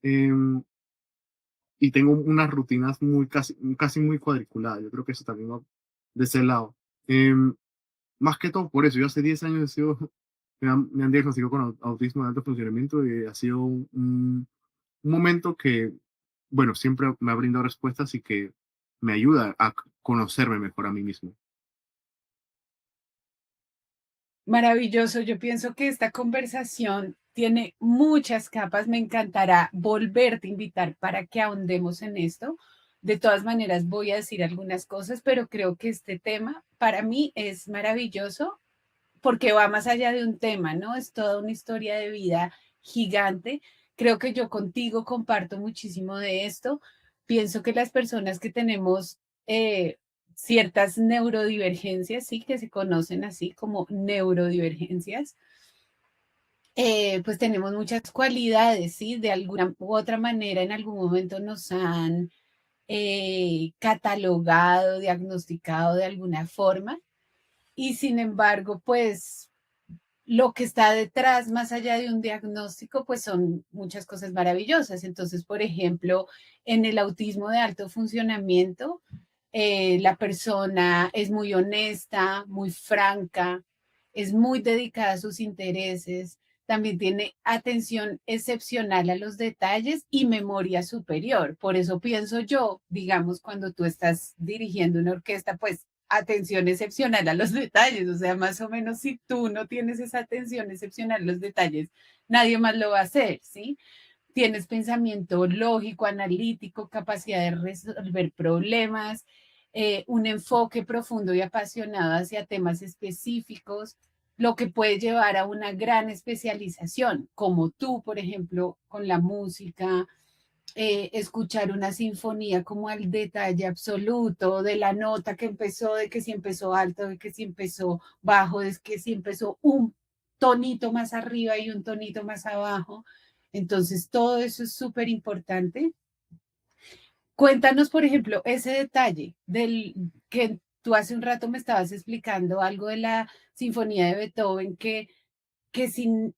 Speaker 2: Em, y tengo unas rutinas casi muy cuadriculadas. Yo creo que eso también va de ese lado. Em, Más que todo por eso, yo hace 10 años he sido, me han diagnosticado con autismo de alto funcionamiento y ha sido un momento que, bueno, siempre me ha brindado respuestas y que me ayuda a conocerme mejor a mí mismo.
Speaker 1: Maravilloso. Yo pienso que esta conversación tiene muchas capas. Me encantará volverte a invitar para que ahondemos en esto. De todas maneras, voy a decir algunas cosas, pero creo que este tema para mí es maravilloso porque va más allá de un tema, ¿no? Es toda una historia de vida gigante. Creo que yo contigo comparto muchísimo de esto. Pienso que las personas que tenemos ciertas neurodivergencias, sí, que se conocen así como neurodivergencias, pues tenemos muchas cualidades, ¿sí? De alguna u otra manera, en algún momento nos han catalogado, diagnosticado de alguna forma, y sin embargo, pues lo que está detrás, más allá de un diagnóstico, pues son muchas cosas maravillosas. Entonces, por ejemplo, en el autismo de alto funcionamiento, la persona es muy honesta, muy franca, es muy dedicada a sus intereses, también tiene atención excepcional a los detalles y memoria superior. Por eso pienso yo, digamos, cuando tú estás dirigiendo una orquesta, pues atención excepcional a los detalles, o sea, más o menos si tú no tienes esa atención excepcional a los detalles, nadie más lo va a hacer, ¿sí? Tienes pensamiento lógico, analítico, capacidad de resolver problemas, un enfoque profundo y apasionado hacia temas específicos, lo que puede llevar a una gran especialización, como tú, por ejemplo, con la música, escuchar una sinfonía como al detalle absoluto de la nota que empezó, de que si empezó alto, de que si empezó bajo, de que si empezó un tonito más arriba y un tonito más abajo. Entonces, todo eso es súper importante. Cuéntanos, por ejemplo, ese detalle del que tú hace un rato me estabas explicando algo de la sinfonía de Beethoven, que sin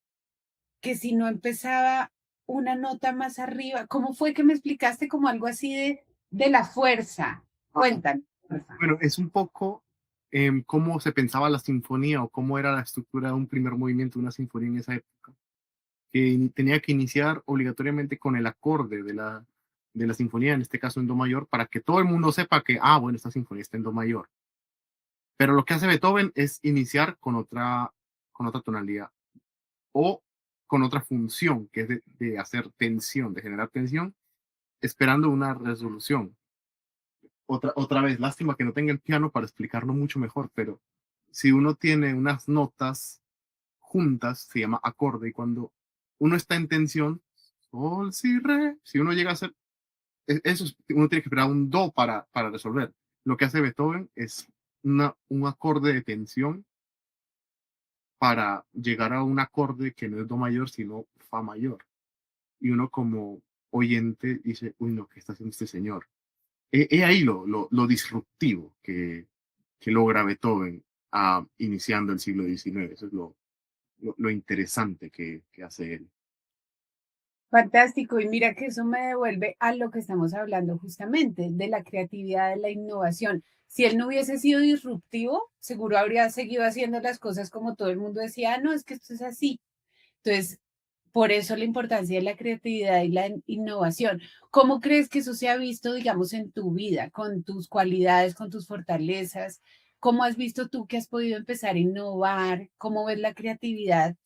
Speaker 1: que si no empezaba una nota más arriba, ¿cómo fue que me explicaste como algo así de la fuerza? Cuéntame, por favor.
Speaker 2: Bueno, es un poco cómo se pensaba la sinfonía o cómo era la estructura de un primer movimiento de una sinfonía en esa época, que tenía que iniciar obligatoriamente con el acorde de la sinfonía, en este caso en do mayor, para que todo el mundo sepa que, ah, bueno, esta sinfonía está en do mayor. Pero lo que hace Beethoven es iniciar con otra tonalidad o con otra función, que es de hacer tensión, de generar tensión, esperando una resolución. Otra vez, lástima que no tenga el piano para explicarlo mucho mejor, pero si uno tiene unas notas juntas, se llama acorde, y cuando uno está en tensión, sol, si, re, si uno llega a hacer, eso uno tiene que esperar un do para resolver. Lo que hace Beethoven es un acorde de tensión para llegar a un acorde que no es do mayor, sino fa mayor. Y uno como oyente dice, uy, no, ¿qué está haciendo este señor? Ahí lo disruptivo que logra Beethoven iniciando el siglo XIX. Eso es lo interesante que hace él.
Speaker 1: Fantástico, y mira que eso me devuelve a lo que estamos hablando justamente, de la creatividad, de la innovación. Si él no hubiese sido disruptivo, seguro habría seguido haciendo las cosas como todo el mundo decía, "Ah, no, es que esto es así". Entonces, por eso la importancia de la creatividad y la innovación. ¿Cómo crees que eso se ha visto, digamos, en tu vida, con tus cualidades, con tus fortalezas? ¿Cómo has visto tú que has podido empezar a innovar? ¿Cómo ves la creatividad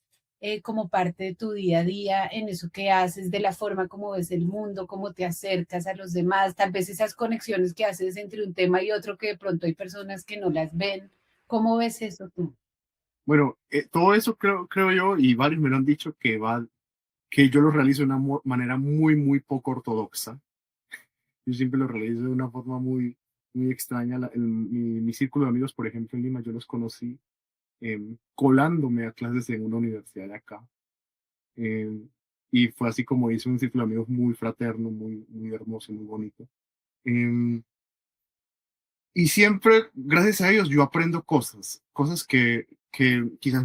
Speaker 1: como parte de tu día a día en eso que haces, de la forma como ves el mundo, cómo te acercas a los demás, tal vez esas conexiones que haces entre un tema y otro que de pronto hay personas que no las ven? ¿Cómo ves eso tú?
Speaker 2: Bueno, todo eso creo yo, y varios me lo han dicho, que yo lo realizo de una manera muy, muy poco ortodoxa. Yo siempre lo realizo de una forma muy, muy extraña. Mi círculo de amigos, por ejemplo, en Lima, yo los conocí colándome a clases en una universidad de acá. em, y fue así como hice un círculo de amigos muy fraterno, muy, muy hermoso, muy bonito. Em, y siempre, gracias a ellos, yo aprendo cosas que quizás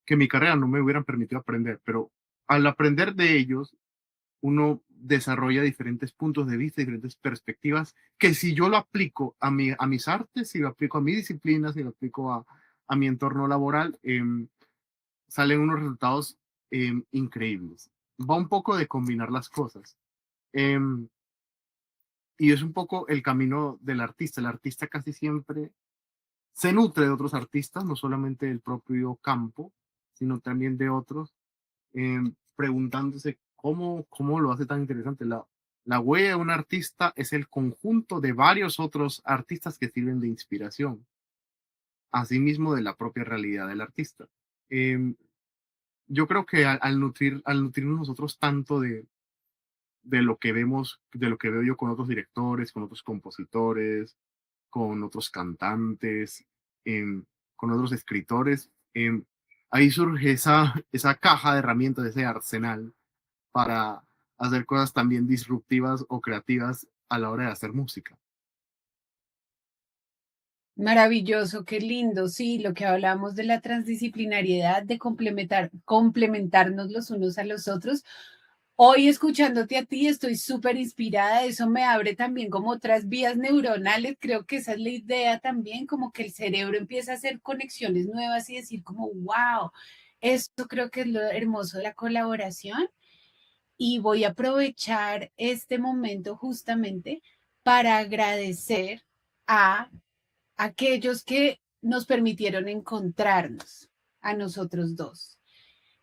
Speaker 2: que mi carrera no me hubieran permitido aprender, pero al aprender de ellos, uno desarrolla diferentes puntos de vista, diferentes perspectivas, que si yo lo aplico a mis artes, si lo aplico a mi disciplina, si lo aplico a mi entorno laboral, salen unos resultados increíbles. Va un poco de combinar las cosas. Em, y es un poco el camino del artista. El artista casi siempre se nutre de otros artistas, no solamente del propio campo, sino también de otros, preguntándose cómo lo hace tan interesante. La huella de un artista es el conjunto de varios otros artistas que sirven de inspiración. asimismo de la propia realidad del artista. Em, yo creo que al nutrirnos nosotros tanto de lo que vemos, de lo que veo yo con otros directores, con otros compositores, con otros cantantes, em, con otros escritores, ahí surge esa caja de herramientas, ese arsenal para hacer cosas también disruptivas o creativas a la hora de hacer música.
Speaker 1: Maravilloso, qué lindo. Sí, lo que hablamos de la transdisciplinariedad, de complementarnos los unos a los otros. Hoy escuchándote a ti estoy súper inspirada, eso me abre también como otras vías neuronales, creo que esa es la idea también, como que el cerebro empieza a hacer conexiones nuevas y decir como, wow, esto creo que es lo hermoso de la colaboración y voy a aprovechar este momento justamente para agradecer a aquellos que nos permitieron encontrarnos a nosotros dos.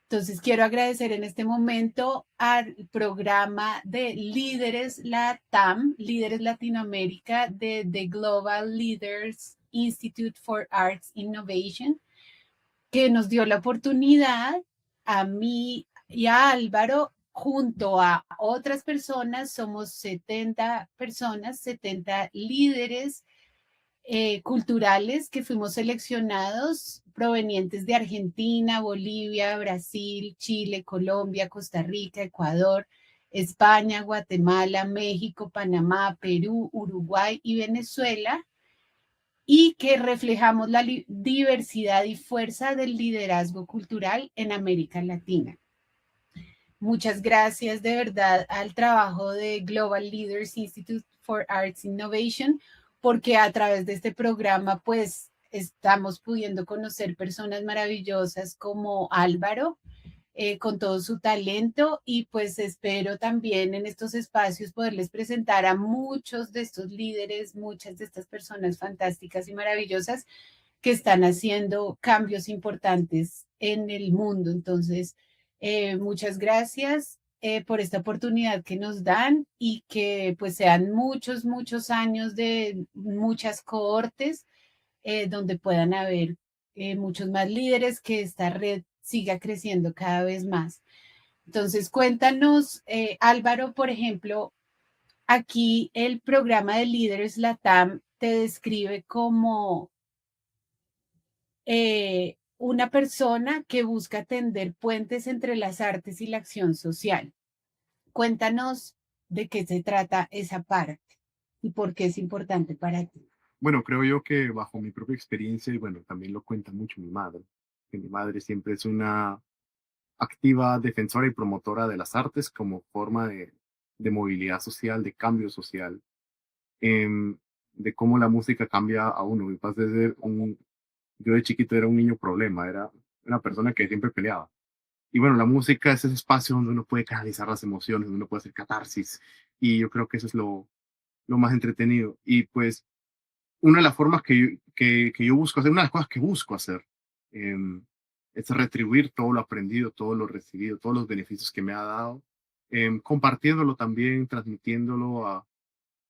Speaker 1: Entonces, quiero agradecer en este momento al programa de Líderes LATAM, Líderes Latinoamérica de The Global Leaders Institute for Arts Innovation, que nos dio la oportunidad a mí y a Álvaro, junto a otras personas, somos 70 personas, 70 líderes culturales que fuimos seleccionados provenientes de Argentina, Bolivia, Brasil, Chile, Colombia, Costa Rica, Ecuador, España, Guatemala, México, Panamá, Perú, Uruguay y Venezuela, y que reflejamos la diversidad y fuerza del liderazgo cultural en América Latina. Muchas gracias de verdad al trabajo de Global Leaders Institute for Arts Innovation, porque a través de este programa pues estamos pudiendo conocer personas maravillosas como Álvaro, con todo su talento y pues espero también en estos espacios poderles presentar a muchos de estos líderes, muchas de estas personas fantásticas y maravillosas que están haciendo cambios importantes en el mundo. Entonces, muchas gracias por esta oportunidad que nos dan y que pues sean muchos, muchos años de muchas cohortes donde puedan haber muchos más líderes, que esta red siga creciendo cada vez más. Entonces, cuéntanos, Álvaro, por ejemplo, aquí el programa de Líderes LATAM te describe como una persona que busca tender puentes entre las artes y la acción social. Cuéntanos de qué se trata esa parte y por qué es importante para ti.
Speaker 2: Bueno, creo yo que bajo mi propia experiencia, y bueno, también lo cuenta mucho mi madre, que mi madre siempre es una activa defensora y promotora de las artes como forma de movilidad social, de cambio social, em, de cómo la música cambia a uno. Mi padre de ser yo de chiquito era un niño problema, era una persona que siempre peleaba. Y bueno, la música es ese espacio donde uno puede canalizar las emociones, donde uno puede hacer catarsis. Y yo creo que eso es lo más entretenido. Y pues una de las formas que yo busco hacer, una de las cosas que busco hacer, em, es retribuir todo lo aprendido, todo lo recibido, todos los beneficios que me ha dado, compartiéndolo también, transmitiéndolo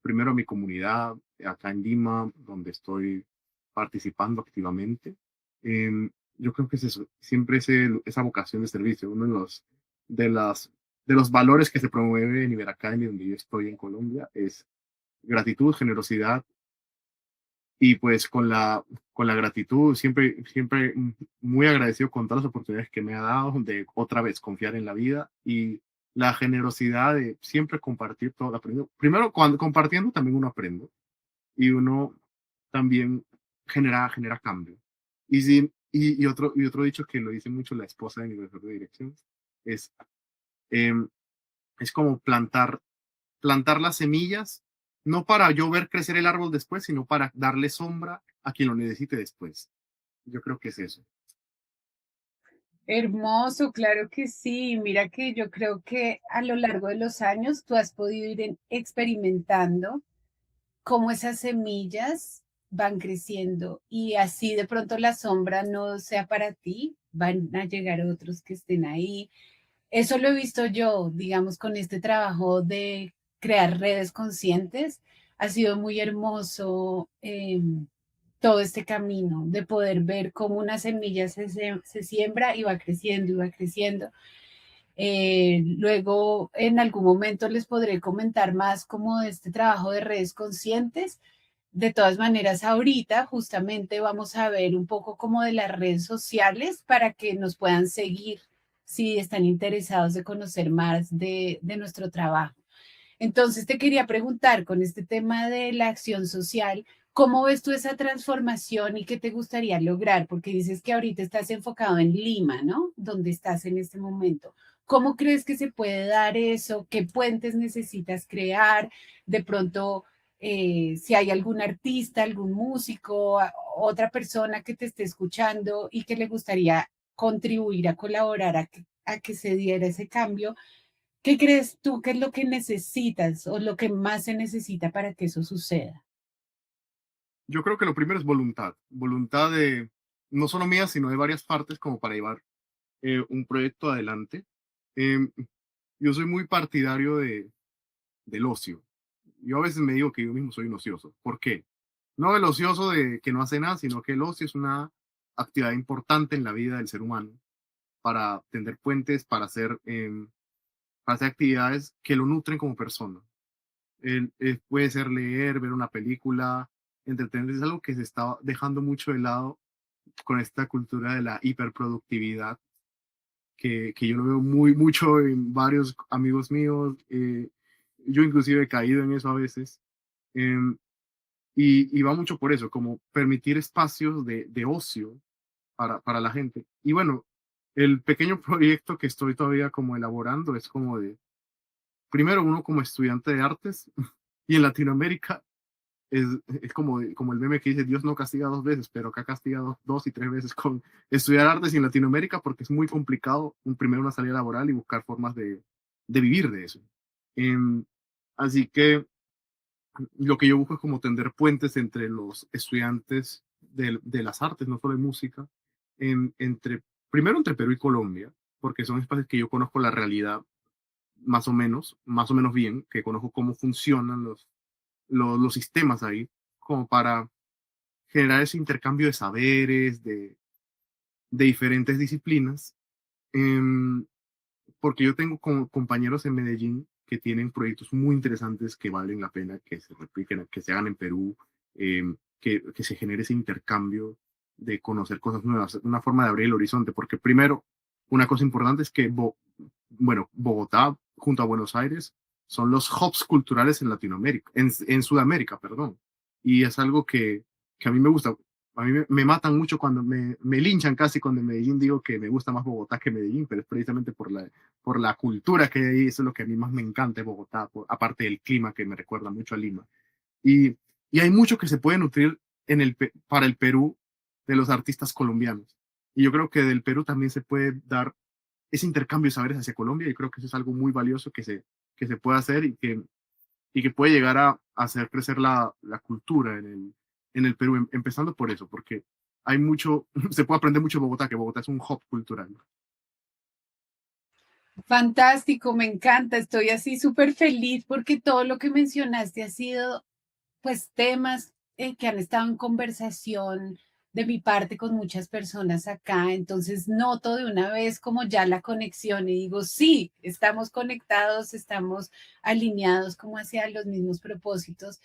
Speaker 2: primero a mi comunidad, acá en Lima, donde estoy participando activamente. Em, yo creo que es eso, siempre esa vocación de servicio, uno de, las, de los valores que se promueve en Iberacademy, donde yo estoy en Colombia, es gratitud, generosidad y pues con la gratitud, siempre muy agradecido con todas las oportunidades que me ha dado de otra vez confiar en la vida y la generosidad de siempre compartir todo lo aprendido. Primero, cuando compartiendo también uno aprende y uno también genera cambio. Y otro dicho que lo dice mucho la esposa de mi profesor de dirección es, em, es como plantar las semillas, no para yo ver crecer el árbol después, sino para darle sombra a quien lo necesite después. Yo creo que es eso.
Speaker 1: Hermoso, claro que sí. Mira que yo creo que a lo largo de los años tú has podido ir experimentando cómo esas semillas van creciendo y así de pronto la sombra no sea para ti, van a llegar otros que estén ahí. Eso lo he visto yo, digamos, con este trabajo de crear redes conscientes. Ha sido muy hermoso todo este camino, de poder ver cómo una semilla se siembra y va creciendo y va creciendo. Luego, en algún momento les podré comentar más como de este trabajo de redes conscientes. De todas maneras, ahorita justamente vamos a ver un poco como de las redes sociales para que nos puedan seguir si están interesados de conocer más de nuestro trabajo. Entonces, te quería preguntar con este tema de la acción social, ¿cómo ves tú esa transformación y qué te gustaría lograr? Porque dices que ahorita estás enfocado en Lima, ¿no? Donde estás en este momento. ¿Cómo crees que se puede dar eso? ¿Qué puentes necesitas crear? De pronto, si hay algún artista, algún músico, otra persona que te esté escuchando y que le gustaría contribuir a colaborar a que se diera ese cambio, ¿qué crees tú que es lo que necesitas o lo que más se necesita para que eso suceda?
Speaker 2: Yo creo que lo primero es voluntad, voluntad de no solo mía, sino de varias partes como para llevar un proyecto adelante. Em, yo soy muy partidario del ocio. Yo a veces me digo que yo mismo soy un ocioso. ¿Por qué? No el ocioso de que no hace nada, sino que el ocio es una actividad importante en la vida del ser humano para tender puentes, para hacer actividades que lo nutren como persona. Puede ser leer, ver una película, entretenerse, es algo que se está dejando mucho de lado con esta cultura de la hiperproductividad, que yo lo veo mucho en varios amigos míos. Yo inclusive he caído en eso a veces. em, y va mucho por eso, como permitir espacios de ocio para la gente. Y bueno, el pequeño proyecto que estoy todavía como elaborando es como de, primero uno como estudiante de artes, y en Latinoamérica es, es como el meme que dice Dios no castiga dos veces, pero acá castiga dos y tres veces con estudiar artes y en Latinoamérica porque es muy complicado, primero una salida laboral y buscar formas de vivir de eso. Em, Así que lo que yo busco es como tender puentes entre los estudiantes de las artes, no solo de música, primero entre Perú y Colombia, porque son espacios que yo conozco la realidad más o menos bien, que conozco cómo funcionan los sistemas ahí, como para generar ese intercambio de saberes, de diferentes disciplinas, em, porque yo tengo compañeros en Medellín que tienen proyectos muy interesantes que valen la pena que se repliquen, que se hagan en Perú, que se genere ese intercambio de conocer cosas nuevas, una forma de abrir el horizonte, porque primero, una cosa importante es que, bueno, Bogotá junto a Buenos Aires son los hubs culturales en Latinoamérica, en Sudamérica, perdón, y es algo que a mí me gusta. A mí me matan mucho cuando me linchan casi cuando en Medellín digo que me gusta más Bogotá que Medellín, pero es precisamente por la cultura que hay ahí, eso es lo que a mí más me encanta de Bogotá, aparte del clima que me recuerda mucho a Lima. Y, y hay mucho que se puede nutrir para el Perú de los artistas colombianos. Y yo creo que del Perú también se puede dar ese intercambio de saberes hacia Colombia. Yo creo que eso es algo muy valioso que se puede hacer y que puede llegar a hacer crecer la cultura en el Perú, empezando por eso, porque hay mucho, se puede aprender mucho de Bogotá, que Bogotá es un hub cultural.
Speaker 1: Fantástico, me encanta, estoy así súper feliz porque todo lo que mencionaste ha sido pues temas que han estado en conversación de mi parte con muchas personas acá, entonces noto de una vez como ya la conexión y digo, sí, estamos conectados, estamos alineados como hacia los mismos propósitos.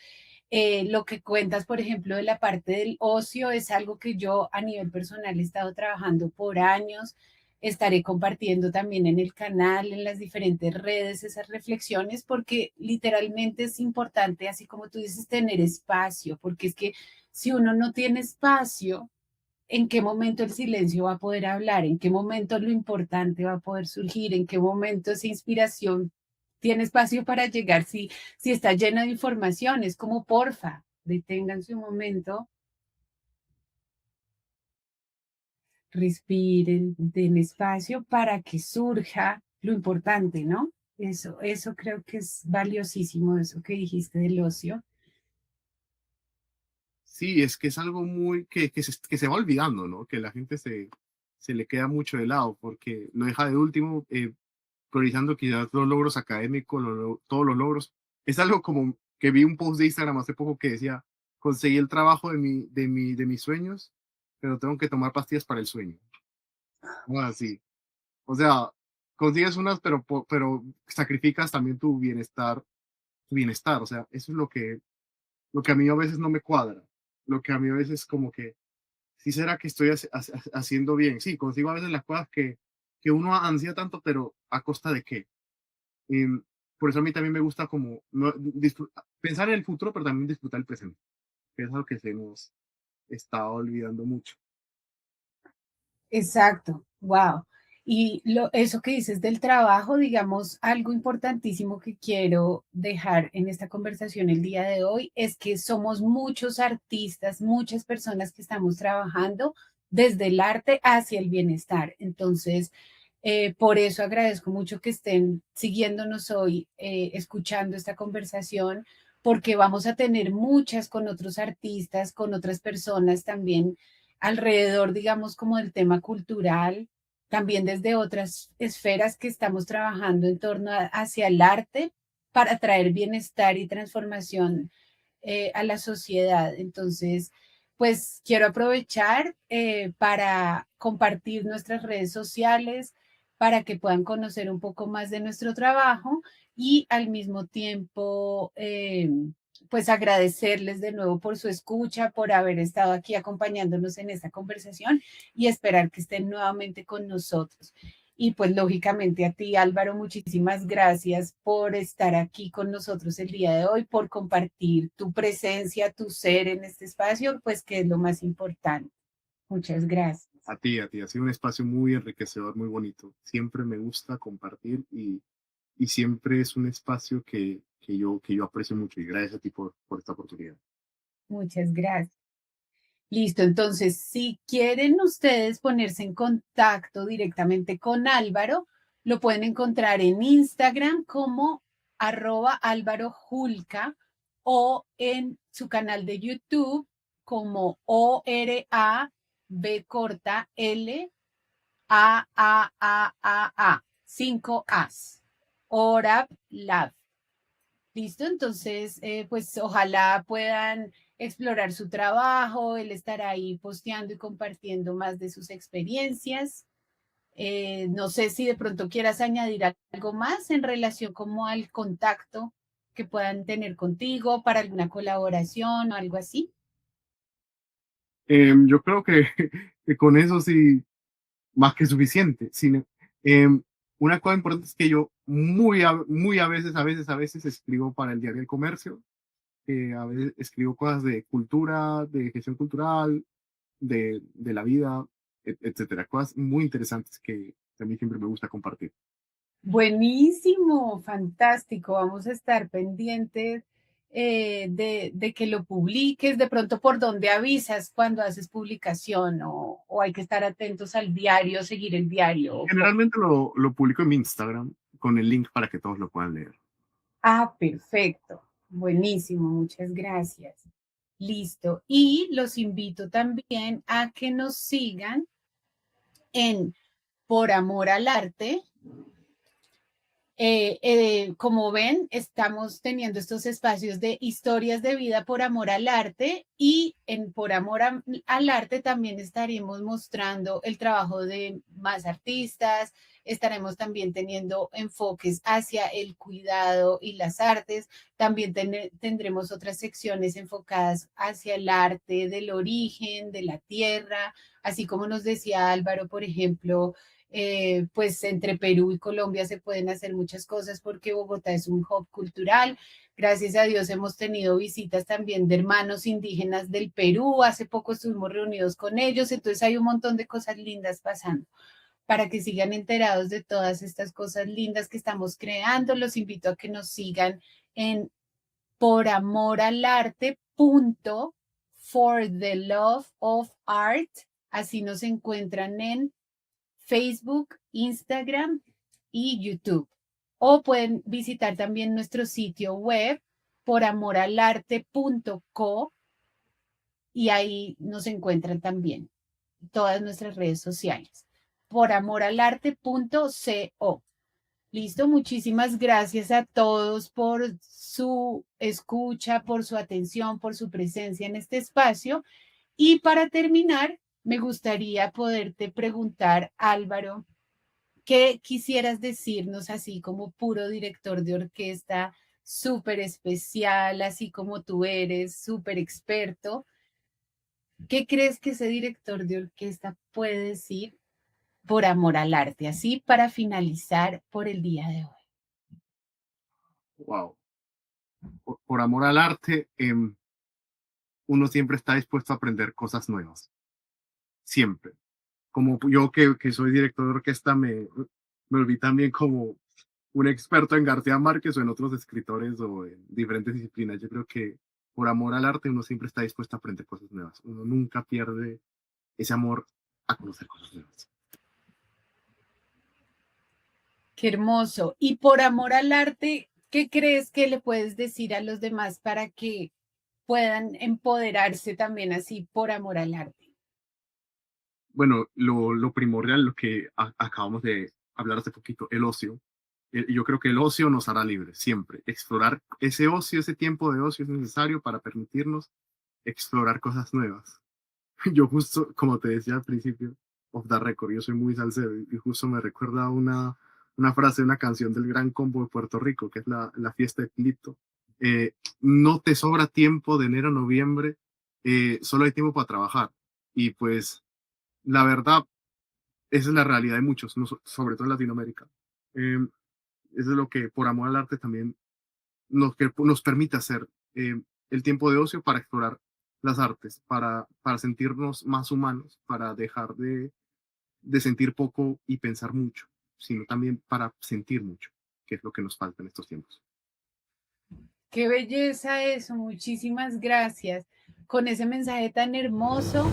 Speaker 1: Lo que cuentas, por ejemplo, de la parte del ocio es algo que yo a nivel personal he estado trabajando por años. Estaré compartiendo también en el canal, en las diferentes redes, esas reflexiones, porque literalmente es importante, así como tú dices, tener espacio, porque es que si uno no tiene espacio, ¿en qué momento el silencio va a poder hablar? ¿En qué momento lo importante va a poder surgir? ¿En qué momento esa inspiración tiene espacio para llegar? Si está llena de información, es como porfa, deténganse un momento, respiren, den espacio para que surja lo importante, ¿no? Eso creo que es valiosísimo, eso que dijiste del ocio.
Speaker 2: Sí, es que es algo muy que se va olvidando, ¿no? Que la gente se le queda mucho de lado porque lo deja de último, priorizando quizás los logros académicos, todos los logros. Es algo como que vi un post de Instagram hace poco que decía, conseguí el trabajo de mis sueños, pero tengo que tomar pastillas para el sueño. Bueno, así. O sea, consigues unas, pero sacrificas también tu bienestar. O sea, eso es lo que a mí a veces no me cuadra. Lo que a mí a veces como que, sí será que estoy haciendo bien. Sí, consigo a veces las cosas que uno ansía tanto, pero ¿a costa de qué? Em, por eso a mí también me gusta como pensar en el futuro, pero también disfrutar el presente, que es algo que se nos está olvidando mucho.
Speaker 1: Exacto, wow. Y eso que dices del trabajo, digamos, algo importantísimo que quiero dejar en esta conversación el día de hoy es que somos muchos artistas, muchas personas que estamos trabajando desde el arte hacia el bienestar. Entonces, por eso agradezco mucho que estén siguiéndonos hoy, escuchando esta conversación, porque vamos a tener muchas con otros artistas, con otras personas también alrededor, digamos, como del tema cultural, también desde otras esferas que estamos trabajando en torno hacia el arte para traer bienestar y transformación a la sociedad. Entonces, pues quiero aprovechar para compartir nuestras redes sociales para que puedan conocer un poco más de nuestro trabajo y al mismo tiempo pues agradecerles de nuevo por su escucha, por haber estado aquí acompañándonos en esta conversación y esperar que estén nuevamente con nosotros. Y pues lógicamente a ti, Álvaro, muchísimas gracias por estar aquí con nosotros el día de hoy, por compartir tu presencia, tu ser en este espacio, pues que es lo más importante. Muchas gracias.
Speaker 2: A ti, ha sido un espacio muy enriquecedor, muy bonito. Siempre me gusta compartir y siempre es un espacio que yo aprecio mucho y gracias a ti por esta oportunidad.
Speaker 1: Muchas gracias. Listo, entonces, si quieren ustedes ponerse en contacto directamente con Álvaro, lo pueden encontrar en Instagram como @Álvaro Julca o en su canal de YouTube como ORA B corta L A 5 As. ORAB Lab. Listo, entonces, pues ojalá puedan explorar su trabajo, él estará ahí posteando y compartiendo más de sus experiencias. No sé si de pronto quieras añadir algo más en relación como al contacto que puedan tener contigo para alguna colaboración o algo así.
Speaker 2: Yo creo que, que con eso sí, más que suficiente. Em, una cosa importante es que yo muy a veces escribo para el diario El Comercio, a veces escribo cosas de cultura, de gestión cultural, de la vida, etcétera. Cosas muy interesantes que a mí siempre me gusta compartir.
Speaker 1: Buenísimo, fantástico. Vamos a estar pendientes de que lo publiques, de pronto por dónde avisas cuando haces publicación o hay que estar atentos al diario, seguir el diario.
Speaker 2: Generalmente lo publico en mi Instagram con el link para que todos lo puedan leer.
Speaker 1: Ah, perfecto. Buenísimo, muchas gracias. Listo. Y los invito también a que nos sigan en Por Amor al Arte. Como ven, estamos teniendo estos espacios de historias de vida por amor al arte y en Por Amor al Arte también estaremos mostrando el trabajo de más artistas, estaremos también teniendo enfoques hacia el cuidado y las artes, también tendremos otras secciones enfocadas hacia el arte del origen, de la tierra, así como nos decía Álvaro, por ejemplo, pues entre Perú y Colombia se pueden hacer muchas cosas porque Bogotá es un hub cultural. Gracias a Dios hemos tenido visitas también de hermanos indígenas del Perú. Hace poco estuvimos reunidos con ellos, entonces hay un montón de cosas lindas pasando. Para que sigan enterados de todas estas cosas lindas que estamos creando, los invito a que nos sigan en poramoralarte.fortheloveofart. Así nos encuentran en Facebook, Instagram y YouTube. O pueden visitar también nuestro sitio web poramoralarte.co y ahí nos encuentran también todas nuestras redes sociales. Poramoralarte.co. Listo, muchísimas gracias a todos por su escucha, por su atención, por su presencia en este espacio. Y para terminar, me gustaría poderte preguntar, Álvaro, ¿qué quisieras decirnos así como puro director de orquesta, súper especial, así como tú eres, súper experto? ¿Qué crees que ese director de orquesta puede decir por amor al arte? Así para finalizar por el día de hoy.
Speaker 2: Wow. Por amor al arte, uno siempre está dispuesto a aprender cosas nuevas. Siempre. Como yo que soy director de orquesta, me volví también como un experto en García Márquez o en otros escritores o en diferentes disciplinas. Yo creo que por amor al arte uno siempre está dispuesto a aprender cosas nuevas. Uno nunca pierde ese amor a conocer cosas nuevas.
Speaker 1: Qué hermoso. Y por amor al arte, ¿qué crees que le puedes decir a los demás para que puedan empoderarse también así por amor al arte?
Speaker 2: Bueno, lo primordial, lo que acabamos de hablar hace poquito, el ocio. Yo creo que el ocio nos hará libres, siempre. Explorar ese ocio, ese tiempo de ocio es necesario para permitirnos explorar cosas nuevas. Yo justo, como te decía al principio, of the record, yo soy muy salsero y justo me recuerda una frase de una canción del Gran Combo de Puerto Rico, que es la fiesta de Pilito. No te sobra tiempo de enero a noviembre, solo hay tiempo para trabajar. Y pues la verdad, esa es la realidad de muchos, sobre todo en Latinoamérica. Eso es lo que por amor al arte también nos permite hacer el tiempo de ocio para explorar las artes, para sentirnos más humanos, para dejar de sentir poco y pensar mucho, sino también para sentir mucho, que es lo que nos falta en estos tiempos.
Speaker 1: Qué belleza eso, muchísimas gracias. Con ese mensaje tan hermoso,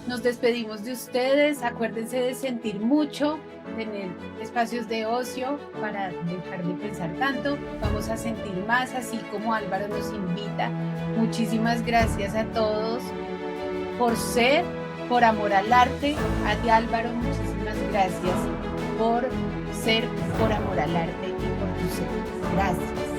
Speaker 1: nos despedimos de ustedes. Acuérdense de sentir mucho, tener espacios de ocio para dejar de pensar tanto. Vamos a sentir más, así como Álvaro nos invita. Muchísimas gracias a todos por ser, por amor al arte. A ti, Álvaro, muchísimas gracias por ser, por amor al arte y por tu ser. Gracias.